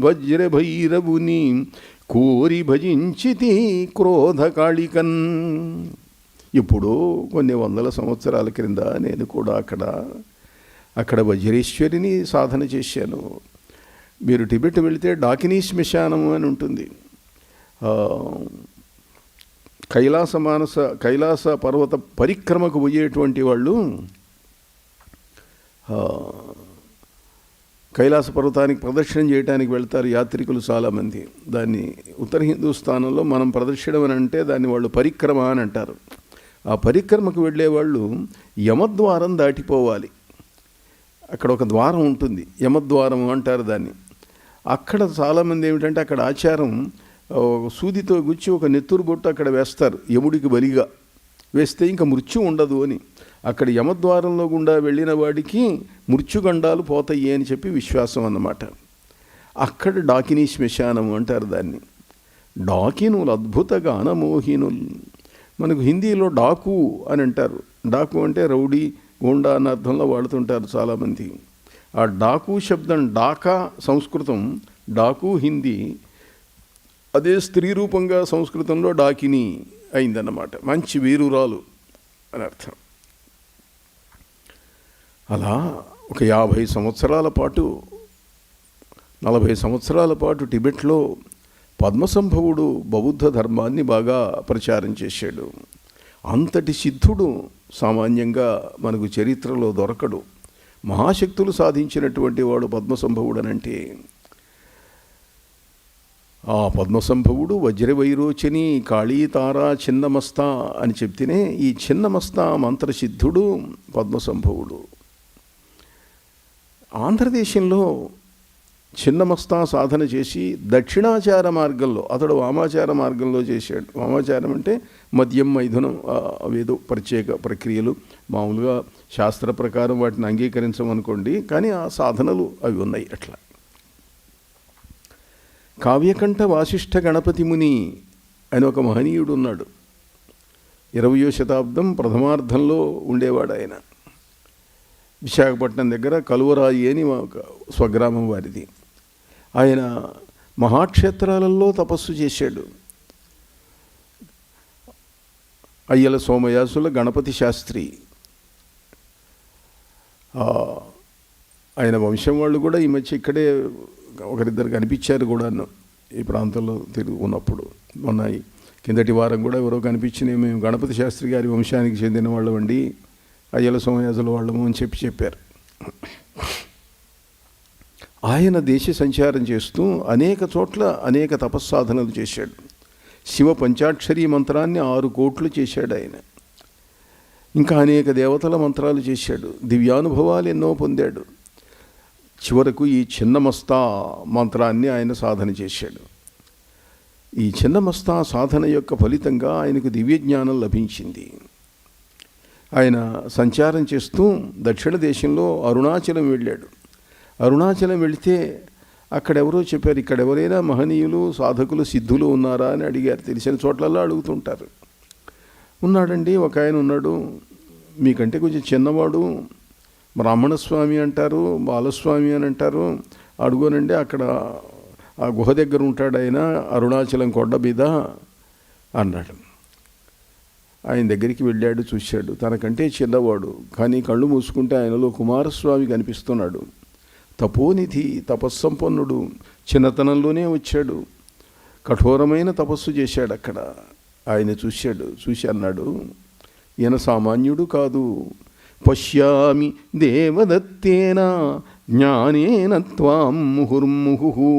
వజ్రభైరవుని కోరి భజించితి క్రోధకాళికన్. ఇప్పుడు కొన్ని వందల సంవత్సరాల క్రింద నేను కూడా అక్కడ వజ్రేశ్వరిని సాధన చేశాను. మీరు టిబెట్ వెళితే డాకినీ శ్మశానము అని ఉంటుంది. కైలాస పర్వత పరిక్రమకు పోయేటువంటి వాళ్ళు కైలాస పర్వతానికి ప్రదక్షిణం చేయడానికి వెళ్తారు యాత్రికులు చాలామంది. దాన్ని ఉత్తర హిందూస్థానంలో మనం ప్రదక్షిణం అని అంటే దాన్ని వాళ్ళు పరిక్రమ అని అంటారు. ఆ పరిక్రమకు వెళ్ళేవాళ్ళు యమద్వారం దాటిపోవాలి. అక్కడ ఒక ద్వారం ఉంటుంది, యమద్వారం అంటారు దాన్ని. అక్కడ చాలామంది ఏమిటంటే అక్కడ ఆచారం సూదితో గుచ్చి ఒక నెత్తురు బొట్టు అక్కడ వేస్తారు యముడికి బలిగా. వేస్తే ఇంకా మృత్యు ఉండదు అని. అక్కడ యమద్వారంలో గుండా వెళ్ళిన వాడికి మృత్యుగండాలు పోతాయి అని చెప్పి విశ్వాసం అన్నమాట. అక్కడ డాకినీ శ్మశానం అంటారు దాన్ని. డాకినులు అద్భుత గానమోహినులు. మనకు హిందీలో డాకు అని అంటారు. డాకు అంటే రౌడీ గోండా అన్న అర్థంలో వాడుతుంటారు చాలామంది. ఆ డాకు శబ్దం డాకా సంస్కృతం, డాకు హిందీ, అదే స్త్రీ రూపంగా సంస్కృతంలో డాకిని అయిందన్నమాట. మంచి వీరురాలు అని అర్థం. అలా ఒక 50 సంవత్సరాల పాటు 40 సంవత్సరాల పాటు టిబెట్లో పద్మసంభవుడు బౌద్ధ ధర్మాన్ని బాగా ప్రచారం చేశాడు. అంతటి సిద్ధుడు సామాన్యంగా మనకు చరిత్రలో దొరకడు. మహాశక్తులు సాధించినటువంటి వాడు పద్మసంభవుడనంటే. ఆ పద్మసంభవుడు వజ్రవైరోచని కాళీతారా చిన్నమస్తా అని చెప్తేనే ఈ చిన్నమస్తా మంత్రసిద్ధుడు పద్మసంభవుడు. ఆంధ్రదేశంలో చిన్నమస్తా సాధన చేసి దక్షిణాచార మార్గంలో, అతడు వామాచార మార్గంలో చేశాడు. వామాచారం అంటే మద్యం మైథునం అవేదో ప్రత్యేక ప్రక్రియలు, మామూలుగా శాస్త్ర ప్రకారం వాటిని అంగీకరించమనుకోండి, కానీ ఆ సాధనలు అవి ఉన్నాయి. అట్లా కావ్యకంఠ వాసిష్ఠ గణపతి ముని అని ఒక మహనీయుడు ఉన్నాడు. 20వ శతాబ్దం ప్రథమార్థంలో ఉండేవాడు ఆయన. విశాఖపట్నం దగ్గర కలువరాయి అని ఒక స్వగ్రామం వారిది. ఆయన మహాక్షేత్రాలలో తపస్సు చేశాడు. అయ్యల సోమయాసుల గణపతి శాస్త్రి, ఆయన వంశం వాళ్ళు కూడా ఈ మధ్య ఇక్కడే ఒకరిద్దరు కనిపించారు కూడాను ఈ ప్రాంతంలో ఉన్నప్పుడు. మొన్న కిందటి వారం కూడా ఎవరో కనిపించినాయి, మేము గణపతి శాస్త్రి గారి వంశానికి చెందిన వాళ్ళమండి, అయ్యల సోమయాజుల వాళ్ళము అని చెప్పారు. ఆయన దేశ సంచారం చేస్తూ అనేక చోట్ల అనేక తపస్సాధనలు చేశాడు. శివ పంచాక్షరీ మంత్రాన్ని 6 కోట్లు చేశాడు ఆయన. ఇంకా అనేక దేవతల మంత్రాలు చేశాడు. దివ్యానుభవాలు ఎన్నో పొందాడు. చివరకు ఈ చిన్నమస్తా మంత్రాన్ని ఆయన సాధన చేశాడు. ఈ చిన్నమస్తా సాధన యొక్క ఫలితంగా ఆయనకు దివ్యజ్ఞానం లభించింది. ఆయన సంచారం చేస్తూ దక్షిణ దేశంలో అరుణాచలం వెళ్ళాడు. అరుణాచలం వెళితే అక్కడెవరో చెప్పారు, ఇక్కడ ఎవరైనా మహనీయులు సాధకులు సిద్ధులు ఉన్నారా అని అడిగారు. తెలిసిన చోట్లలో అడుగుతుంటారు. ఉన్నాడండి, ఒక ఆయన ఉన్నాడు, మీకంటే కొంచెం చిన్నవాడు, బ్రాహ్మణస్వామి అంటారు, బాలస్వామి అని అంటారు, అడుగోనండి, అక్కడ ఆ గుహ దగ్గర ఉంటాడు ఆయన, అరుణాచలం కొండ మీద అన్నాడు. ఆయన దగ్గరికి వెళ్ళాడు, చూశాడు. తనకంటే చిన్నవాడు, కానీ కళ్ళు మూసుకుంటే ఆయనలో కుమారస్వామి కనిపిస్తున్నాడు. తపోనిధి, తపస్సంపన్నుడు, చిన్నతనంలోనే వచ్చాడు, కఠోరమైన తపస్సు చేశాడు. అక్కడ ఆయన చూసి అన్నాడు, ఈయన సామాన్యుడు కాదు. పశ్యామి దేవదత్తేన జ్ఞానేన త్వాం ముహుర్ముహు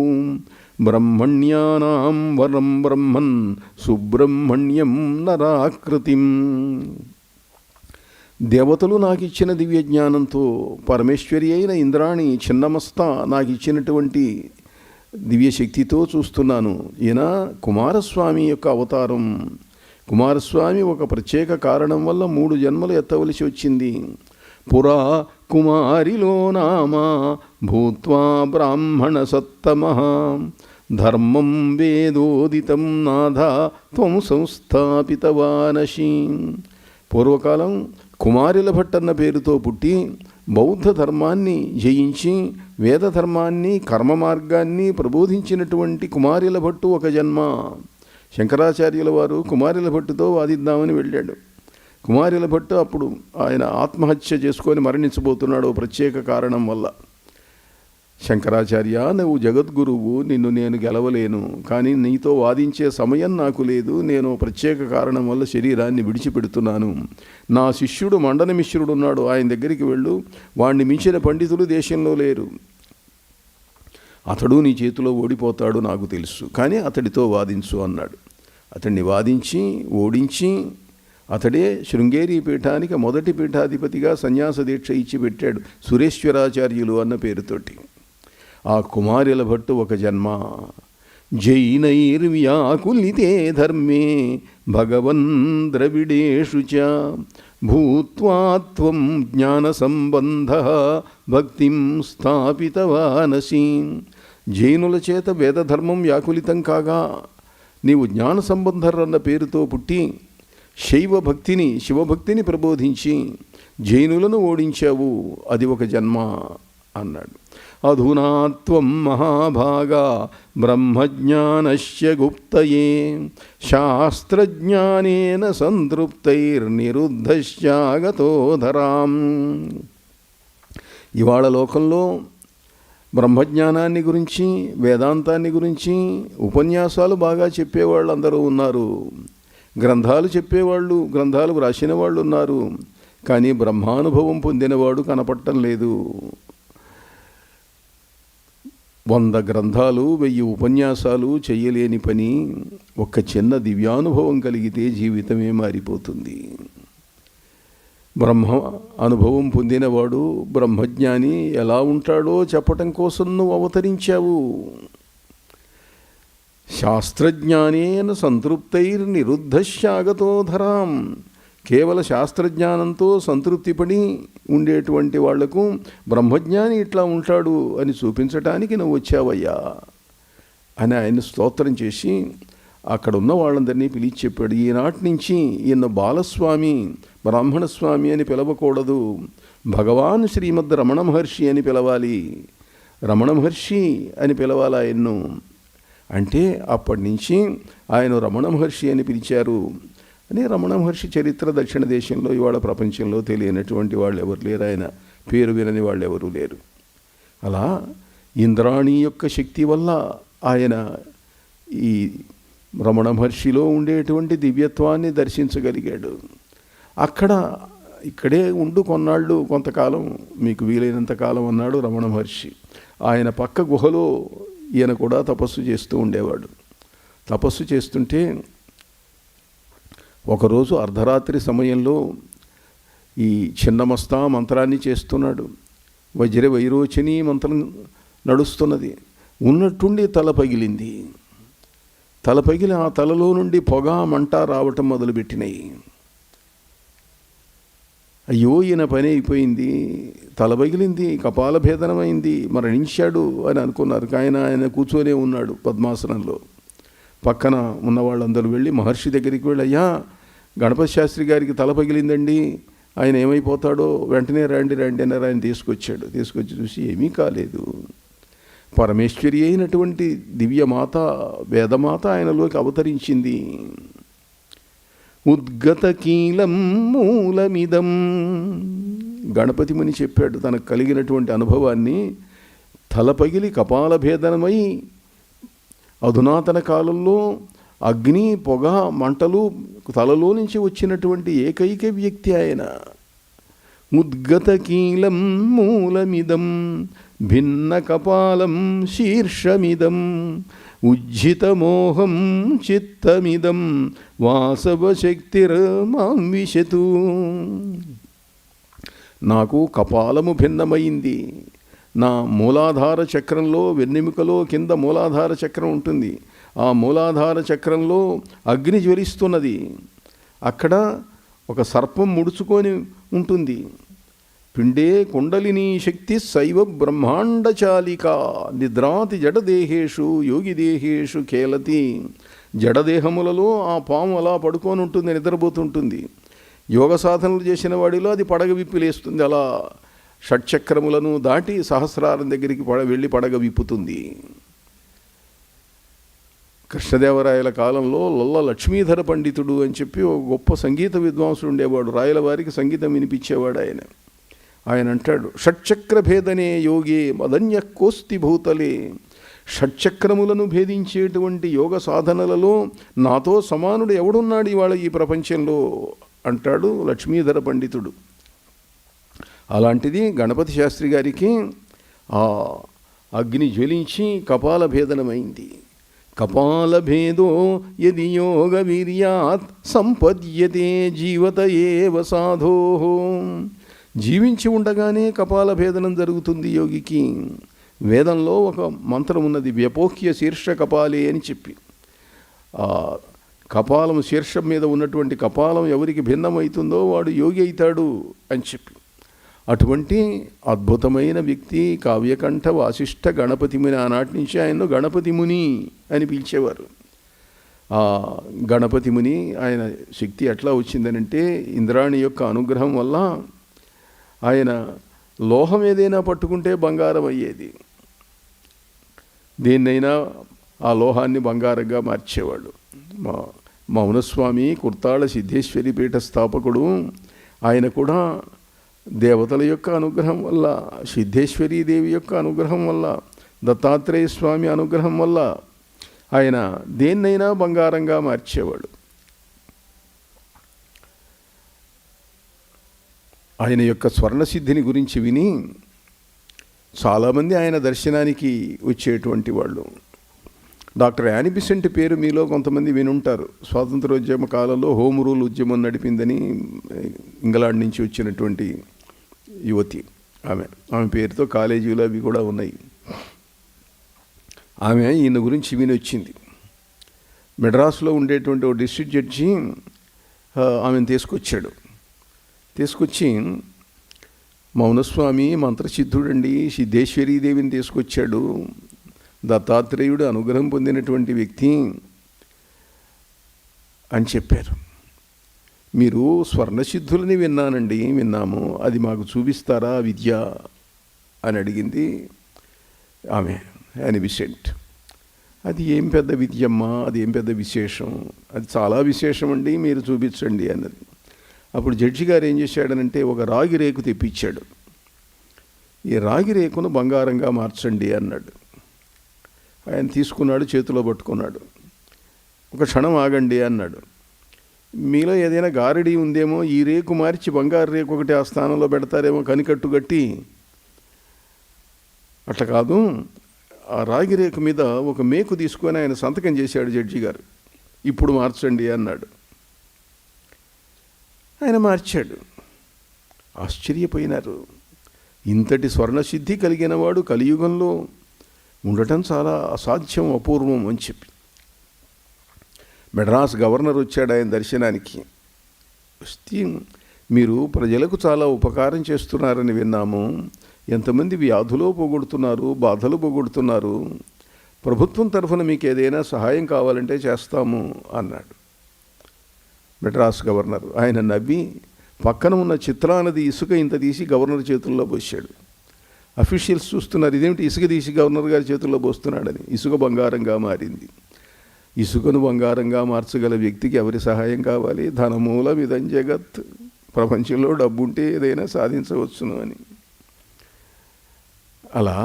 బ్రహ్మణ్యానాం వరం బ్రహ్మన్ సుబ్రహ్మణ్యం నరాకృతిం. దేవతలు నాకు ఇచ్చిన దివ్య జ్ఞానంతో, పరమేశ్వరి అయిన ఇంద్రాణి చిన్నమస్త నాకు ఇచ్చినటువంటి దివ్యశక్తితో చూస్తున్నాను. ఈయన కుమారస్వామి యొక్క అవతారం. కుమారస్వామి ఒక ప్రత్యేక కారణం వల్ల 3 జన్మలు ఎత్తవలసి వచ్చింది. పురా కుమారిలో నామ భూత్వా బ్రాహ్మణ సత్తమః ధర్మం వేదోదితం నాథ త్వం సంస్థాపితవానసి. పూర్వకాలం కుమారిల భట్ అన్న పేరుతో పుట్టి బౌద్ధ ధర్మాన్ని జయించి వేద ధర్మాన్ని కర్మ మార్గాన్ని ప్రబోధించినటువంటి కుమారిల భట్టు ఒక జన్మ. శంకరాచార్యుల వారు కుమారిల భట్టుతో వాదిద్దామని వెళ్ళాడు. కుమారిల భట్టు అప్పుడు ఆయన ఆత్మహత్య చేసుకొని మరణించబోతున్నాడు ప్రత్యేక కారణం వల్ల. శంకరాచార్య, నువ్వు జగద్గురువు, నిన్ను నేను గెలవలేను, కానీ నీతో వాదించే సమయం నాకు లేదు. నేను ప్రత్యేక కారణం వల్ల శరీరాన్ని విడిచిపెడుతున్నాను. నా శిష్యుడు మండన మిశ్రుడు ఉన్నాడు, ఆయన దగ్గరికి వెళ్ళు, వాణ్ణి మించిన పండితులు దేశంలో లేరు. అతడు నీ చేతిలో ఓడిపోతాడు నాకు తెలుసు, కానీ అతడితో వాదించు అన్నాడు. అతన్ని వాదించి ఓడించి అతడే శృంగేరి పీఠానికి మొదటి పీఠాధిపతిగా సన్యాస దీక్ష ఇచ్చి పెట్టాడు, సురేశ్వరాచార్యులు అన్న పేరుతోటి. ఆ కుమారిల భట్టు ఒక జన్మ. జైనైర్వ్యాకులితే ధర్మే భగవన్ ద్రవిడేషు చ భూత్వా త్వం జ్ఞాన సంబంధ భక్తిం స్థాపితవానసి. జైనుల చేత వేదధర్మం వ్యాకులితం కాగా నీవు జ్ఞాన సంబంధరన్న పేరుతో పుట్టి శైవ భక్తిని, శివభక్తిని ప్రబోధించి జైనులను ఓడించావు, అది ఒక జన్మ అన్నాడు. అధునా త్వం మహాభాగా బ్రహ్మజ్ఞానస్య గుప్తయే శాస్త్రజ్ఞానేన సంతృప్తైర్నిరుద్ధశ్చాగతో ధరాం. ఇవాళ లోకంలో బ్రహ్మజ్ఞానాన్ని గురించి, వేదాంతాన్ని గురించి ఉపన్యాసాలు బాగా చెప్పేవాళ్ళు అందరూ ఉన్నారు, గ్రంథాలు చెప్పేవాళ్ళు, గ్రంథాలు రాసిన వాళ్ళు ఉన్నారు, కానీ బ్రహ్మానుభవం పొందినవాడు కనపడటం లేదు. 100 గ్రంథాలు, 1000 ఉపన్యాసాలు చెయ్యలేని పని. ఒక్క చిన్న దివ్యానుభవం కలిగితే జీవితమే మారిపోతుంది. బ్రహ్మ అనుభవం పొందినవాడు, బ్రహ్మజ్ఞాని ఎలా ఉంటాడో చెప్పటం కోసం నువ్వు అవతరించావు. శాస్త్రజ్ఞానేన సంతృప్తైర్నిరుద్ధశ్చాగతో ధరాం. కేవల శాస్త్రజ్ఞానంతో సంతృప్తిపడి ఉండేటువంటి వాళ్లకు బ్రహ్మజ్ఞాని ఇట్లా ఉంటాడు అని చూపించటానికి నువ్వు వచ్చావయ్యా అని ఆయన స్తోత్రం చేసి అక్కడ ఉన్న వాళ్ళందరినీ పిలిచి చెప్పాడు. ఈనాటి నుంచి ఈయన బాలస్వామి, బ్రాహ్మణస్వామి అని పిలవకూడదు, భగవాన్ శ్రీమద్ రమణ మహర్షి అని పిలవాలి, రమణ మహర్షి అని పిలవాలి ఆయన్ను. అంటే అప్పటి నుంచి ఆయన రమణ మహర్షి అని పిలిచారు అని. రమణ మహర్షి చరిత్ర దక్షిణ దేశంలో ఇవాళ ప్రపంచంలో తెలియనటువంటి వాళ్ళు ఎవరు లేరు, ఆయన పేరు వినని వాళ్ళు ఎవరూ లేరు. అలా ఇంద్రాణి యొక్క శక్తి వల్ల ఆయన ఈ రమణ మహర్షిలో ఉండేటువంటి దివ్యత్వాన్ని దర్శించగలిగాడు. ఇక్కడే ఉండు కొన్నాళ్ళు, కొంతకాలం మీకు వీలైనంత కాలం అన్నాడు రమణ మహర్షి. ఆయన పక్క గుహలో ఈయన కూడా తపస్సు చేస్తూ ఉండేవాడు. తపస్సు చేస్తుంటే ఒకరోజు అర్ధరాత్రి సమయంలో ఈ చిన్నమస్తా మంత్రాన్ని చేస్తున్నాడు. వజ్ర వైరోచని మంత్రం నడుస్తున్నది. ఉన్నట్టుండి తల పగిలింది. తల పగిలి ఆ తలలో నుండి పొగ మంట రావటం మొదలుపెట్టినాయి. అయ్యో, ఈయన పని అయిపోయింది, తల పగిలింది, కపాల భేదనమైంది, మరణించాడు అని అనుకున్నారు. ఆయన కూర్చొనే ఉన్నాడు పద్మాసనంలో. పక్కన ఉన్న వాళ్ళందరూ వెళ్ళి మహర్షి దగ్గరికి వెళ్ళి, అయ్యా గణపతి శాస్త్రి గారికి తల పగిలిందండి, ఆయన ఏమైపోతాడో వెంటనే రండి అన్నారు. ఆయన తీసుకొచ్చి చూసి ఏమీ కాలేదు, పరమేశ్వరి అయినటువంటి దివ్యమాత, వేదమాత ఆయనలోకి అవతరించింది. ఉద్గతకీలం మూలమిదం. గణపతి ముని చెప్పాడు తనకు కలిగినటువంటి అనుభవాన్ని. తలపగిలి కపాలభేదనమై అధునాతన కాలంలో అగ్ని, పొగ, మంటలు తలలో నుంచి వచ్చినటువంటి ఏకైక వ్యక్తి ఆయన. ఉద్గతకీలం మూలమిదం భిన్న కపాలం శీర్షమిదం ఉజ్జితమోహం చిత్తమిదం వాసవశక్తిర్మాం విశతు. నాకు కపాలము భిన్నమైంది. నా మూలాధార చక్రంలో, వెన్నెముకలో కింద మూలాధార చక్రం ఉంటుంది. ఆ మూలాధార చక్రంలో అగ్ని జ్వలిస్తున్నది. అక్కడ ఒక సర్పం ముడుచుకొని ఉంటుంది. పిండే కుండలిని శక్తి శైవ బ్రహ్మాండచాలిక నిద్రాతి జడదేహేషు యోగిదేహేషు కేలతి. జడదేహములలో ఆ పాము అలా పడుకొని ఉంటుంది, నిద్రపోతుంటుంది. యోగ సాధనలు చేసిన వాడిలో అది పడగ విప్పిలేస్తుంది. అలా షట్చక్రములను దాటి సహస్రారం దగ్గరికి వెళ్ళి పడగ విప్పుతుంది. కృష్ణదేవరాయల కాలంలో లొల్ల లక్ష్మీధర పండితుడు అని చెప్పి ఒక గొప్ప సంగీత విద్వాంసుడు ఉండేవాడు. రాయల వారికి సంగీతం వినిపించేవాడు ఆయన. ఆయన అంటాడు, షట్చక్ర భేదనే యోగే మదన్య కోస్తి భూతలే. షట్చక్రములను భేదించేటువంటి యోగ సాధనలలో నాతో సమానుడు ఎవడున్నాడు ఇవాళ ఈ ప్రపంచంలో అంటాడు లక్ష్మీధర పండితుడు. అలాంటిది గణపతి శాస్త్రి గారికి ఆ అగ్ని జ్వలించి కపాల భేదనమైంది. కపాల భేదో యది యోగ వీర్యాత్ సంపద్యతే జీవత ఏవ సాధో. జీవించి ఉండగానే కపాల భేదనం జరుగుతుంది యోగికి. వేదంలో ఒక మంత్రం ఉన్నది, వ్యపోక్య శీర్ష కపాలే అని చెప్పి. కపాలం శీర్షం మీద ఉన్నటువంటి కపాలం ఎవరికి భిన్నమవుతుందో వాడు యోగి అవుతాడు అని చెప్పి. అటువంటి అద్భుతమైన వ్యక్తి కావ్యకంఠ వాసిష్ఠ గణపతి ముని. ఆనాటి నుంచి ఆయన్ను గణపతి ముని అని పిలిచేవారు. ఆ గణపతి ముని ఆయన శక్తి ఎట్లా వచ్చిందనంటే ఇంద్రాణి యొక్క అనుగ్రహం వల్ల ఆయన లోహం ఏదైనా పట్టుకుంటే బంగారం అయ్యేది. దేన్నైనా ఆ లోహాన్ని బంగారంగా మార్చేవాడు. మౌనస్వామి కుర్తాళ సిద్ధేశ్వరి పీఠ స్థాపకుడు. ఆయన కూడా దేవతల యొక్క అనుగ్రహం వల్ల, సిద్ధేశ్వరీదేవి యొక్క అనుగ్రహం వల్ల, దత్తాత్రేయ స్వామి అనుగ్రహం వల్ల ఆయన దేన్నైనా బంగారంగా మార్చేవాడు. ఆయన యొక్క స్వర్ణసిద్ధిని గురించి విని చాలామంది ఆయన దర్శనానికి వచ్చేటువంటి వాళ్ళు. డాక్టర్ యానీ బిసెంట్ పేరు మీలో కొంతమంది వినుంటారు. స్వాతంత్రోద్యమ కాలంలో హోమ్ రూల్ ఉద్యమం నడిపిందని ఇంగ్లాండ్ నుంచి వచ్చినటువంటి యువతి. ఆమె పేరుతో కాలేజీలు అవి కూడా ఉన్నాయి. ఆమె ఈయన గురించి విని వచ్చింది. మెడ్రాస్లో ఉండేటువంటి ఓ డిస్ట్రిక్ట్ జడ్జి ఆమెను తీసుకొచ్చి మౌనస్వామి మంత్రసిద్ధుడండి, సిద్ధేశ్వరీదేవిని తీసుకొచ్చాడు, దత్తాత్రేయుడు అనుగ్రహం పొందినటువంటి వ్యక్తి అని చెప్పారు. మీరు స్వర్ణసిద్ధులని విన్నాము, అది మాకు చూపిస్తారా విద్య అని అడిగింది ఆమె యానీ బిసెంట్. అది ఏం పెద్ద విద్యమ్మా, అది ఏం పెద్ద విశేషం, అది చాలా విశేషం అండి, మీరు చూపించండి అన్నది. అప్పుడు జడ్జి గారు ఏం చేశాడనంటే ఒక రాగి రేకు తెప్పించాడు. ఈ రాగి రేకును బంగారంగా మార్చండి అన్నాడు. ఆయన తీసుకున్నాడు, చేతిలో పట్టుకున్నాడు. ఒక క్షణం ఆగండి అన్నాడు. మీలో ఏదైనా గారడీ ఉందేమో, ఈ రేకు మార్చి బంగారు రేకు ఒకటి ఆ స్థానంలో పెడతారేమో కనికట్టు కట్టి. అట్లా కాదు, ఆ రాగి రేకు మీద ఒక మేకు తీసుకొని ఆయన సంతకం చేశాడు జడ్జి గారు. ఇప్పుడు మార్చండి అన్నాడు. ఆయన మార్చాడు. ఆశ్చర్యపోయినారు. ఇంతటి స్వర్ణసిద్ధి కలిగిన వాడు కలియుగంలో ఉండటం చాలా అసాధ్యం, అపూర్వం అని చెప్పి. మెడ్రాస్ గవర్నర్ వచ్చాడు ఆయన దర్శనానికి. వస్తే మీరు ప్రజలకు చాలా ఉపకారం చేస్తున్నారని విన్నాము, ఎంతమంది వ్యాధులో పోగొడుతున్నారు, బాధలు పోగొడుతున్నారు, ప్రభుత్వం తరఫున మీకు ఏదైనా సహాయం కావాలంటే చేస్తాము అన్నాడు మెడ్రాస్ గవర్నర్. ఆయన నవ్వి పక్కన ఉన్న చిత్రానది ఇసుక ఇంత తీసి గవర్నర్ చేతుల్లో పోసాడు. అఫీషియల్స్ చూస్తున్నారు, ఇదేమిటి ఇసుక తీసి గవర్నర్ గారి చేతుల్లో పోస్తున్నాడని. ఇసుక బంగారంగా మారింది. ఇసుకను బంగారంగా మార్చగల వ్యక్తికి ఎవరి సహాయం కావాలి? ధనమూలమిదం జగత్. ప్రపంచంలో డబ్బు ఉంటే ఏదైనా సాధించవచ్చును అని. అలా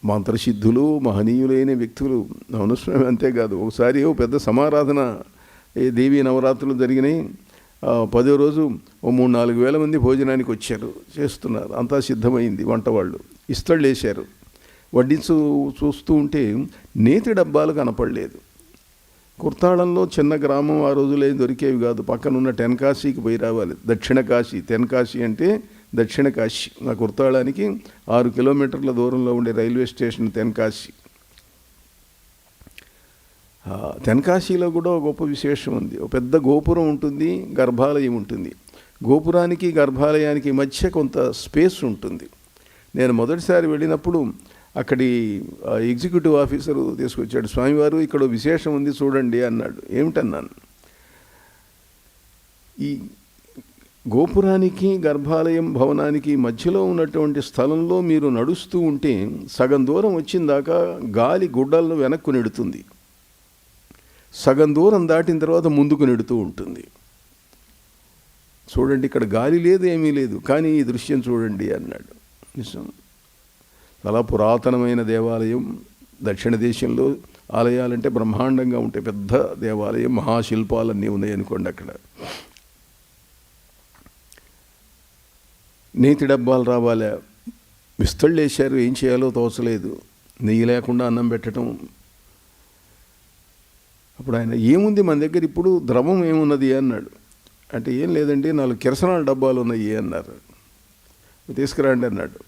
మంత్రసిద్ధులు మహనీయులైన వ్యక్తులు మౌనస్వామి అంతేకాదు. ఒకసారి ఓ పెద్ద సమారాధన దేవీ నవరాత్రులు జరిగినాయి. 10వ రోజు ఓ 3-4 వేల మంది భోజనానికి వచ్చారు, చేస్తున్నారు, అంతా సిద్ధమైంది. వంట వాళ్ళు ఇస్తళ్ళు వేశారు. వడ్డించు చూస్తూ ఉంటే నేతి డబ్బాలు కనపడలేదు. కుర్తాళంలో చిన్న గ్రామం, ఆ రోజులు ఏం దొరికేవి కాదు. పక్కనున్న టెన్కాశీకి పోయి రావాలి. దక్షిణ కాశీ, తెన్కాశీ అంటే దక్షిణ కాశీ. నా కుర్తాళానికి 6 కిలోమీటర్ల దూరంలో ఉండే రైల్వే స్టేషన్ తెన్కాశీ. తెన్కాశీలో కూడా ఒక గొప్ప విశేషం ఉంది. ఒక పెద్ద గోపురం ఉంటుంది, గర్భాలయం ఉంటుంది. గోపురానికి గర్భాలయానికి మధ్య కొంత స్పేస్ ఉంటుంది. నేను మొదటిసారి వెళ్ళినప్పుడు అక్కడి ఎగ్జిక్యూటివ్ ఆఫీసరు తీసుకొచ్చాడు. స్వామివారు ఇక్కడ విశేషం ఉంది చూడండి అన్నాడు. ఏమిటన్నాను. ఈ గోపురానికి గర్భాలయం భవనానికి మధ్యలో ఉన్నటువంటి స్థలంలో మీరు నడుస్తూ ఉంటే సగం దూరం వచ్చిన దాకా గాలి గుడ్డలను వెనక్కు నెడుతుంది, సగం దూరం దాటిన తర్వాత ముందుకు నెడుతూ ఉంటుంది. చూడండి, ఇక్కడ గాలి లేదు, ఏమీ లేదు, కానీ ఈ దృశ్యం చూడండి అన్నాడు. నిజం. చాలా పురాతనమైన దేవాలయం. దక్షిణ దేశంలో ఆలయాలంటే బ్రహ్మాండంగా ఉంటాయి. పెద్ద దేవాలయం, మహాశిల్పాలన్నీ ఉన్నాయి అనుకోండి. అక్కడ నేతి డబ్బాలు రావాలా, విస్తళ్ళు వేశారు, ఏం చేయాలో తోచలేదు. నెయ్యి లేకుండా అన్నం పెట్టడం. అప్పుడు ఆయన, ఏముంది మన దగ్గర ఇప్పుడు, ద్రవం ఏమున్నది అన్నాడు. అంటే ఏం లేదండి, 4 కిరసనాల డబ్బాలు ఉన్నాయి అన్నారు. తీసుకురండి అన్నాడు.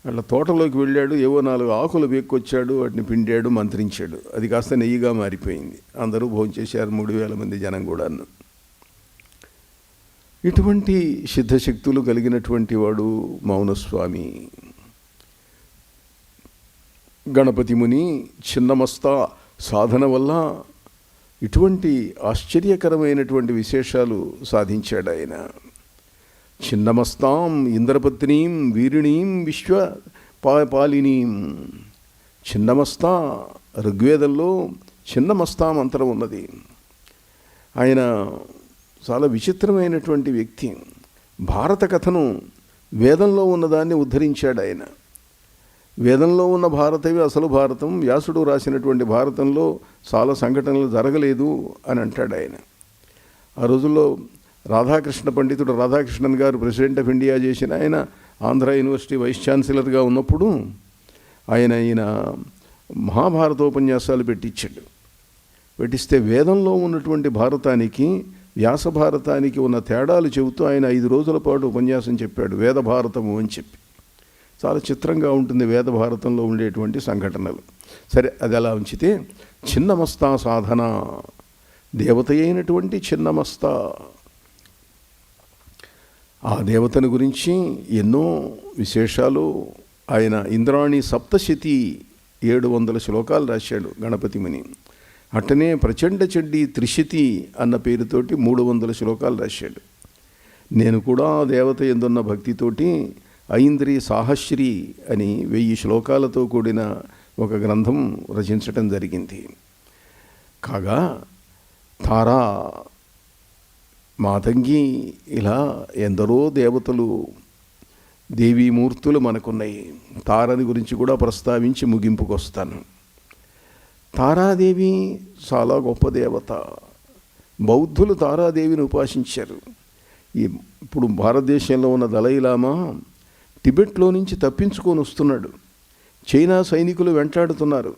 అట్లా తోటలోకి వెళ్ళాడు, ఏవో 4 ఆకులు వేక్కొచ్చాడు, వాటిని పిండాడు, మంత్రించాడు. అది కాస్త నెయ్యిగా మారిపోయింది. అందరూ భోంచేశారు, 3000 మంది జనం కూడాను. ఇటువంటి సిద్ధశక్తులు కలిగినటువంటి వాడు మౌనస్వామి. గణపతి ముని చిన్నమస్తా సాధన వల్ల ఇటువంటి ఆశ్చర్యకరమైనటువంటి విశేషాలు సాధించాడు ఆయన. చిన్నమస్తాం ఇంద్రపత్నీం వీరిణీం విశ్వ పాలినీం. చిన్నమస్తా, ఋగ్వేదంలో చిన్నమస్తా మంత్రం ఉన్నది. ఆయన చాలా విచిత్రమైనటువంటి వ్యక్తి. భారత కథను వేదంలో ఉన్నదాన్ని ఉద్ధరించాడు ఆయన. వేదంలో ఉన్న భారతమే అసలు భారతం, వ్యాసుడు రాసినటువంటి భారతంలో చాలా సంఘటనలు జరగలేదు అని అంటాడు ఆయన. ఆ రోజుల్లో రాధాకృష్ణ పండితుడు రాధాకృష్ణన్ గారు ప్రెసిడెంట్ ఆఫ్ ఇండియా చేసిన ఆయన ఆంధ్ర యూనివర్సిటీ వైస్ ఛాన్సలర్గా ఉన్నప్పుడు ఈయన మహాభారతోపన్యాసాలు పెట్టిస్తే వేదంలో ఉన్నటువంటి భారతానికి వ్యాస భారతానికి ఉన్న తేడాలు చెబుతూ ఆయన 5 రోజుల పాటు ఉపన్యాసం చెప్పాడు, వేద భారతము అని చెప్పి. చాలా చిత్రంగా ఉంటుంది వేద భారతంలో ఉండేటువంటి సంఘటనలు. సరే, అది అలా ఉంచితే చిన్నమస్తా సాధన, దేవత అయినటువంటి చిన్నమస్తా, ఆ దేవతను గురించి ఎన్నో విశేషాలు ఆయన ఇంద్రాణి సప్తశతి 700 శ్లోకాలు రాశాడు గణపతి ముని. అట్టనే ప్రచండ చెడ్డి త్రిశతి అన్న పేరుతోటి 300 శ్లోకాలు రాశాడు. నేను కూడా ఆ దేవత ఎందున్న భక్తితోటి ఐంద్రి సాహశ్రీ అని 1000 శ్లోకాలతో కూడిన ఒక గ్రంథం రచించటం జరిగింది. కాగా తారా, మాతంగి, ఇలా ఎందరో దేవతలు, దేవీమూర్తులు మనకున్నాయి. తారని గురించి కూడా ప్రస్తావించి ముగింపుకొస్తాను. తారాదేవి చాలా గొప్ప దేవత. బౌద్ధులు తారాదేవిని ఉపాసించారు. ఇప్పుడు భారతదేశంలో ఉన్న దలైలామా టిబెట్లో నుంచి తప్పించుకొని వస్తున్నాడు. చైనా సైనికులు వెంటాడుతున్నారు,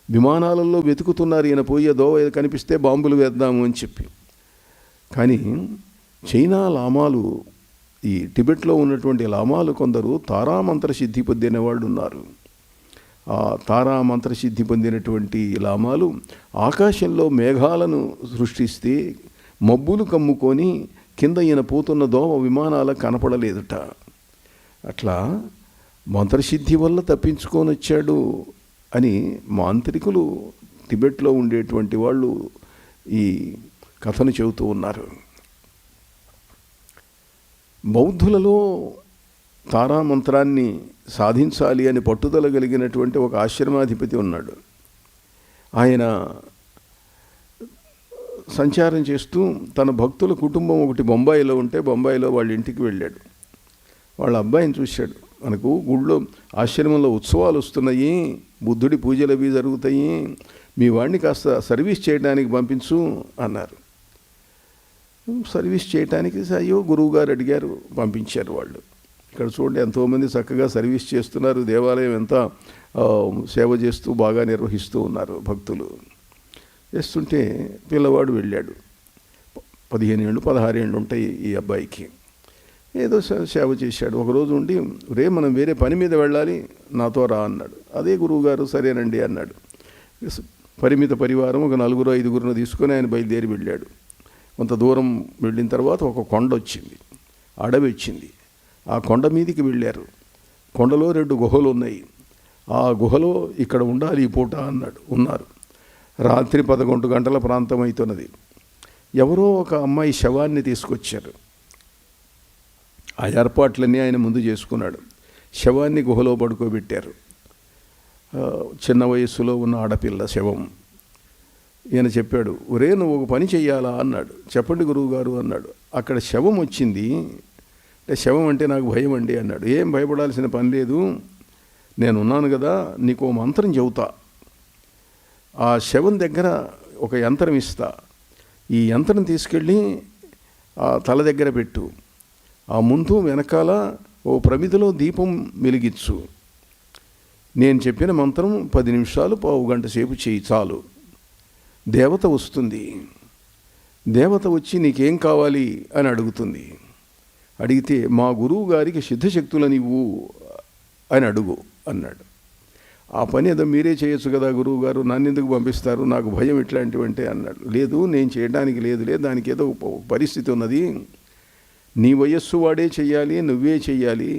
విమానాలలో వెతుకుతున్నారు. ఈయన పోయే దోవ కనిపిస్తే బాంబులు వేద్దాము అని చెప్పి. కానీ చైనా లామాలు, ఈ టిబెట్లో ఉన్నటువంటి లామాలు కొందరు తారామంత్ర సిద్ధి పొందిన వాళ్ళు ఉన్నారు. ఆ తారామంత్రసిద్ధి పొందినటువంటి లామాలు ఆకాశంలో మేఘాలను సృష్టిస్తే మబ్బులు కమ్ముకొని కింద ఈయన పోతున్న దోమ విమానాలకు కనపడలేదుట. అట్లా మంత్రసిద్ధి వల్ల తప్పించుకొని వచ్చాడు అని మాంత్రికులు టిబెట్లో ఉండేటువంటి వాళ్ళు ఈ కథను చెబుతూ ఉన్నారు. బౌద్ధులలో తారామంత్రాన్ని సాధించాలి అని పట్టుదల కలిగినటువంటి ఒక ఆశ్రమాధిపతి ఉన్నాడు. ఆయన సంచారం చేస్తూ తన భక్తుల కుటుంబం ఒకటి బొంబాయిలో ఉంటే బొంబాయిలో వాళ్ళ ఇంటికి వెళ్ళాడు. వాళ్ళ అబ్బాయిని చూశాడు. మనకు గుళ్ళో ఆశ్రమంలో ఉత్సవాలు వస్తున్నాయి, బుద్ధుడి పూజలు అవి జరుగుతాయి, మీ వాడిని కాస్త సర్వీస్ చేయడానికి పంపించు అన్నారు. సర్వీస్ చేయడానికి అయ్యో గురువుగారు అడిగారు, పంపించారు వాళ్ళు. ఇక్కడ చూడండి ఎంతోమంది చక్కగా సర్వీస్ చేస్తున్నారు, దేవాలయం ఎంత సేవ చేస్తూ బాగా నిర్వహిస్తూ ఉన్నారు భక్తులు. చేస్తుంటే పిల్లవాడు వెళ్ళాడు. 15 ఏళ్ళు 16 ఏళ్ళు ఉంటాయి ఈ అబ్బాయికి. ఏదో సేవ చేశాడు. ఒకరోజు ఉండి మనం వేరే పని మీద వెళ్ళాలి, నాతో రా అన్నాడు. అదే గురువుగారు సరేనండి అన్నాడు. పరిమిత పరివారం ఒక 4-5 తీసుకొని ఆయన బయలుదేరి వెళ్ళాడు. కొంత దూరం వెళ్ళిన తర్వాత ఒక కొండ వచ్చింది, అడవి వచ్చింది. ఆ కొండ మీదికి వెళ్ళారు. కొండలో 2 గుహలు ఉన్నాయి. ఆ గుహలో ఇక్కడ ఉండాలి ఈ పూట అన్నాడు. ఉన్నారు. రాత్రి 11 గంటల ప్రాంతం అవుతున్నది. ఎవరో ఒక అమ్మాయి శవాన్ని తీసుకొచ్చారు. ఆ ఏర్పాట్లన్నీ ఆయన ముందు చేసుకున్నాడు. శవాన్ని గుహలో పడుకోబెట్టారు. చిన్న వయస్సులో ఉన్న ఆడపిల్ల శవం. ఈయన చెప్పాడు, ఒరే నువ్వు ఒక పని చెయ్యాలా అన్నాడు. చెప్పండి గురువుగారు అన్నాడు. అక్కడ శవం వచ్చింది. అంటే శవం అంటే నాకు భయం అండి అన్నాడు. ఏం భయపడాల్సిన పని లేదు, నేనున్నాను కదా, నీకు ఓ మంత్రం చెబుతా. ఆ శవం దగ్గర ఒక యంత్రం ఇస్తా. ఈ యంత్రం తీసుకెళ్ళి ఆ తల దగ్గర పెట్టు. ఆ ముందు వెనకాల ఓ ప్రమిదలో దీపం వెలిగించు. నేను చెప్పిన మంత్రం 10 నిమిషాలు 15 గంట సేపు చేయి చాలు. దేవత వస్తుంది. దేవత వచ్చి నీకేం కావాలి అని అడుగుతుంది. అడిగితే మా గురువు గారికి సిద్ధశక్తులను ఇవ్వు అని అడుగు అన్నాడు. ఆ పని ఏదో మీరే చేయొచ్చు కదా గురువు గారు, నన్ను ఎందుకు పంపిస్తారు, నాకు భయం ఇట్లాంటివంటే అన్నాడు. లేదు నేను చేయడానికి లేదులే, దానికి ఏదో పరిస్థితి ఉన్నది, నీ వయస్సు వాడే చెయ్యాలి, నువ్వే చెయ్యాలి,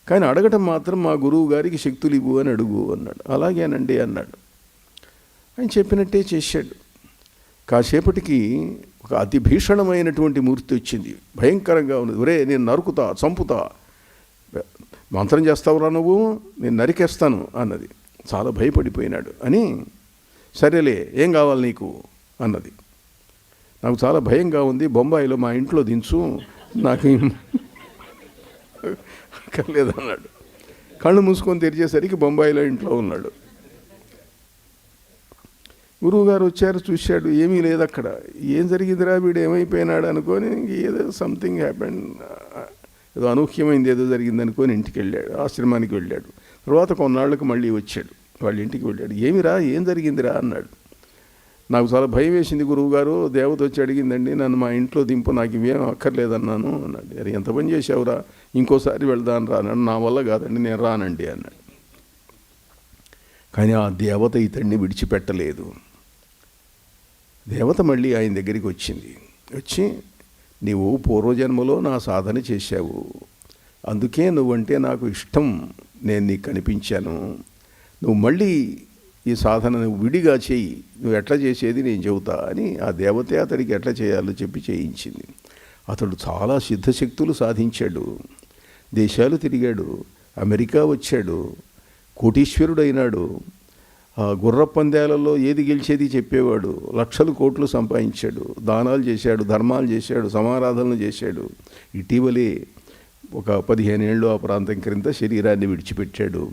కానీ అడగటం మాత్రం మా గురువు గారికి శక్తులు ఇవ్వు అని అడుగు అన్నాడు. అలాగేనండి అన్నాడు. ఆయన చెప్పినట్టే చేశాడు. కాసేపటికి ఒక అతి భీషణమైనటువంటి మూర్తి వచ్చింది. భయంకరంగా ఉన్నది. ఒరే నేను నరుకుతా, చంపుతా, మంత్రం చేస్తావురా నువ్వు, నేను నరికేస్తాను అన్నది. చాలా భయపడిపోయినాడు. అని సరేలే ఏం కావాలి నీకు అన్నది. నాకు చాలా భయంగా ఉంది, బొంబాయిలో మా ఇంట్లో దించు, నాకు లేదన్నాడు. కళ్ళు మూసుకొని తెరిచేసరికి బొంబాయిలో ఇంట్లో ఉన్నాడు. గురువుగారు వచ్చారు, చూశాడు, ఏమీ లేదు అక్కడ. ఏం జరిగిందిరా వీడు ఏమైపోయినాడు అనుకొని, ఏదో సంథింగ్ హ్యాపెండ్, ఏదో అనూహ్యమైంది ఏదో జరిగింది అనుకొని ఇంటికి వెళ్ళాడు, ఆశ్రమానికి వెళ్ళాడు. తర్వాత కొన్నాళ్ళకు మళ్ళీ వచ్చాడు, వాళ్ళ ఇంటికి వెళ్ళాడు. ఏమిరా ఏం జరిగిందిరా అన్నాడు. నాకు చాలా భయం వేసింది గురువుగారు, దేవత వచ్చి అడిగిందండి నన్ను మా ఇంట్లో దింపు, నాకు ఇవేం అక్కర్లేదన్నాను అన్నాడు. అరే ఎంత పని చేసావురా, ఇంకోసారి వెళ్దాను రా అన్నాడు. నా వల్ల కాదండి నేను రానండి అన్నాడు. కానీ ఆ దేవత ఇతన్ని విడిచిపెట్టలేదు. దేవత మళ్ళీ ఆయన దగ్గరికి వచ్చింది. వచ్చి నీవు పూర్వజన్మలో నా సాధన చేశావు, అందుకే నువ్వంటే నాకు ఇష్టం, నేను నీకు కనిపించాను, నువ్వు మళ్ళీ ఈ సాధన నువ్వు విడిగా చేయి, నువ్వు ఎట్లా చేసేది నేను చెబుతా అని ఆ దేవతే అతడికి ఎట్లా చేయాలో చెప్పి చేయించింది. అతడు చాలా సిద్ధశక్తులు సాధించాడు, దేశాలు తిరిగాడు, అమెరికా వచ్చాడు, కోటీశ్వరుడైనాడు, గుర్రపందాలలో ఏది గెలిచేది చెప్పేవాడు, లక్షలు కోట్లు సంపాదించాడు, దానాలు చేశాడు, ధర్మాలు చేశాడు, సమారాధనలు చేశాడు. ఇటీవలే ఒక 15 ఏళ్ళు ఆ ప్రాంతం క్రింద శరీరాన్ని విడిచిపెట్టాడు.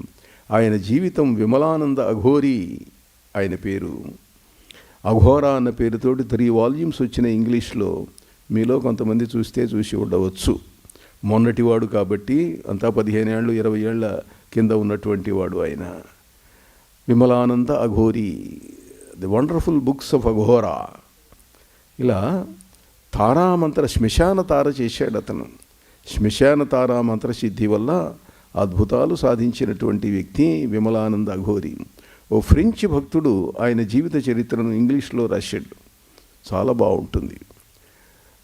ఆయన జీవితం విమలానంద అఘోరీ ఆయన పేరు. అఘోరా అన్న పేరుతోటి 3 వాల్యూమ్స్ వచ్చిన ఇంగ్లీష్లో. మీలో కొంతమంది చూస్తే చూసి ఉండవచ్చు. మొన్నటివాడు కాబట్టి అంతా 15 ఏళ్ళు 20 ఏళ్ల కింద ఉన్నటువంటి వాడు ఆయన. Vimalananda Aghori, the wonderful books of Aghora. ఇలా తారామంత్ర శ్మశాన తార చేశాడు అతను. శ్మశాన తారామంత్ర సిద్ధి వల్ల అద్భుతాలు సాధించినటువంటి వ్యక్తి విమలానంద అఘోరీ. ఓ ఫ్రెంచ్ భక్తుడు ఆయన జీవిత చరిత్రను ఇంగ్లీష్లో రాశాడు, చాలా బాగుంటుంది.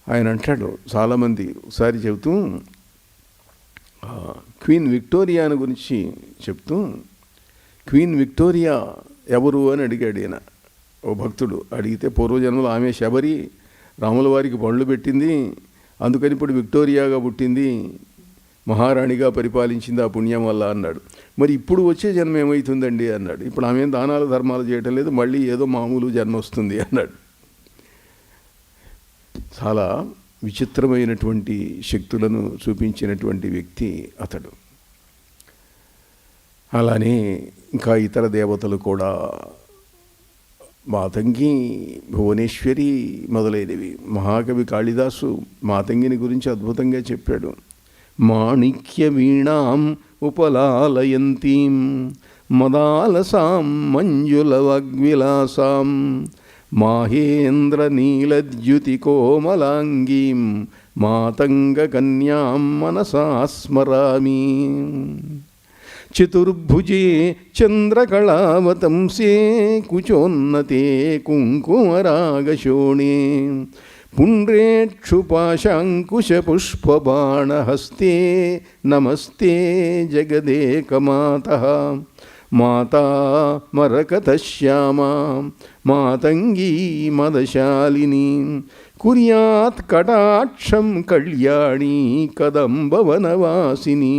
ఆయన అంటాడు, చాలామంది ఒకసారి చెబుతూ క్వీన్ విక్టోరియాను గురించి చెప్తూ, క్వీన్ విక్టోరియా ఎవరు అని అడిగాడు ఈయన. ఓ భక్తుడు అడిగితే, పూర్వజన్మలో ఆమె శబరి, రాముల వారికి పళ్ళు పెట్టింది, అందుకని ఇప్పుడు విక్టోరియాగా పుట్టింది, మహారాణిగా పరిపాలించింది ఆ పుణ్యం వల్ల అన్నాడు. మరి ఇప్పుడు వచ్చే జన్మ ఏమవుతుందండి అన్నాడు. ఇప్పుడు ఆమె దానాలు ధర్మాలు చేయటం లేదు, మళ్ళీ ఏదో మామూలు జన్మ వస్తుంది అన్నాడు. చాలా విచిత్రమైనటువంటి శక్తులను చూపించినటువంటి వ్యక్తి అతడు. అలానే ఇంకా ఇతర దేవతలు కూడా, మాతంగి, భువనేశ్వరి మొదలైనవి. మహాకవి కాళిదాసు మాతంగిని గురించి అద్భుతంగా చెప్పాడు. మాణిక్య వీణాం ఉపలాలయంతీం మదాలసాం మంజుల వాగ్విలాసాం మాహేంద్ర నీలద్యుతి కోమలాంగీం మాతంగ కన్యాం మనసా స్మరామి. చతుర్భుజే చంద్రకళావతంసే కుచోన్నతే కుంకుమరాగశోణే పుండ్రేక్షుపాశాంకుశపుష్పబాణహస్తే నమస్తే జగదేకమాతః. మాతా మరకతశ్యామా మాతంగీ మదశాలిని కుర్యాత్ కటాక్షం కళ్యాణీ కదంబవనవాసిని.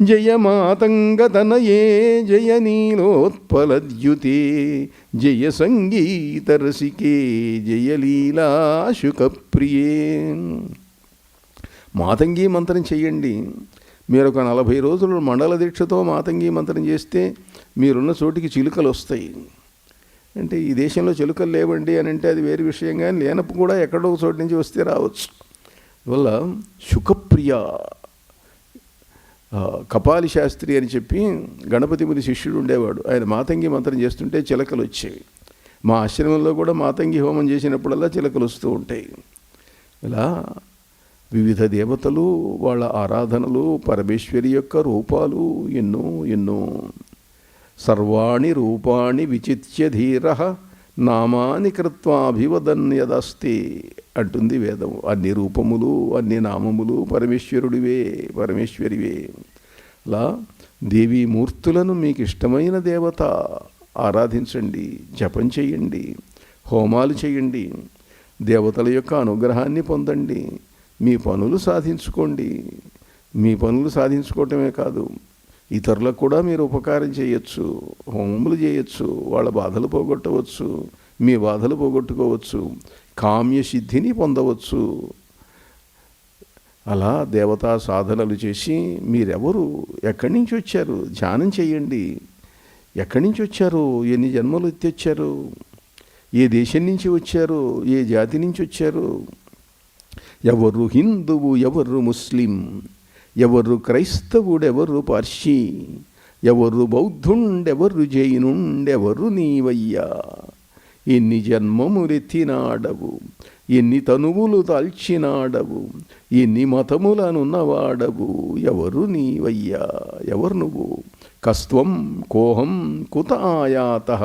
జయ మాతంగతనయే జయ నీలోత్పలద్యుతే జయ సంగీతరసికే జయ లీలాశుకప్రియే. మాతంగీ మంత్రం చెయ్యండి. మీరు ఒక 40 రోజులు మండల దీక్షతో మాతంగీ మంత్రం చేస్తే మీరున్న చోటికి చిలుకలు వస్తాయి. అంటే ఈ దేశంలో చిలుకలు లేవండి అని అంటే అది వేరే విషయం, కానీ లేనప్పుడు కూడా ఎక్కడో ఒక చోటు నుంచి వస్తే రావచ్చు. అందువల్ల శుకప్రియ కపాలి శాస్త్రి అని చెప్పి గణపతి ముని శిష్యుడు ఉండేవాడు. ఆయన మాతంగి మంత్రం చేస్తుంటే చిలకలు వచ్చేవి. మా ఆశ్రమంలో కూడా మాతంగి హోమం చేసినప్పుడల్లా చిలకలు వస్తూ ఉంటాయి. ఇలా వివిధ దేవతలు, వాళ్ళ ఆరాధనలు, పరమేశ్వరి యొక్క రూపాలు ఎన్నో ఎన్నో. సర్వాణి రూపాణి విచిత్య ధీరః నామాని కృత్వాభివదన్యదస్తి అంటుంది వేదం. అన్ని రూపములు, అన్ని నామములు పరమేశ్వరివే. అలా దేవీమూర్తులను మీకు ఇష్టమైన దేవత ఆరాధించండి, జపం చేయండి, హోమాలు చేయండి, దేవతల యొక్క అనుగ్రహాన్ని పొందండి, మీ పనులు సాధించుకోండి. మీ పనులు సాధించుకోవటమే కాదు, ఇతరులకు కూడా మీరు ఉపకారం చేయొచ్చు, హోమములు చేయొచ్చు, వాళ్ళ బాధలు పోగొట్టవచ్చు, మీ బాధలు పోగొట్టుకోవచ్చు, కామ్యసిద్ధిని పొందవచ్చు. అలా దేవతా సాధనలు చేసి మీరెవరు, ఎక్కడి నుంచి వచ్చారు ధ్యానం చేయండి. ఎక్కడి నుంచి వచ్చారు, ఎన్ని జన్మలు ఎత్తొచ్చారు, ఏ దేశం నుంచి వచ్చారు, ఏ జాతి నుంచి వచ్చారు, ఎవరు హిందువు, ఎవరు ముస్లిం, ఎవరు క్రైస్తవుడెవరు పార్సీ, ఎవరు బౌద్ధుండెవరు జైనుండెవరు నీవయ్యా. ఎన్ని జన్మములెత్తినాడవు, ఎన్ని తనువులు దాల్చినాడవు, ఎన్ని మతములనున్నవాడవు, ఎవరు నీవయ్యా, ఎవరు నువ్వు. కస్త్వం కోహం కుత ఆయాతః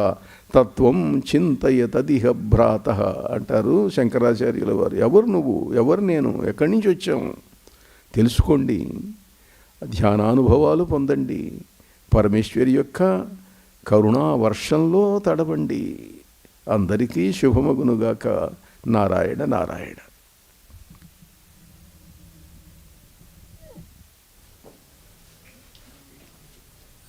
తత్వం చింతయతదిహ భ్రాతః అంటారు శంకరాచార్యుల వారు. ఎవరు నువ్వు, ఎవరు నేను, ఎక్కడి నుంచి వచ్చాము తెలుసుకోండి, ధ్యానానుభవాలు పొందండి, పరమేశ్వరి యొక్క కరుణా వర్షంలో తడవండి. అందరికీ శుభమగునుగాక. నారాయణ నారాయణ.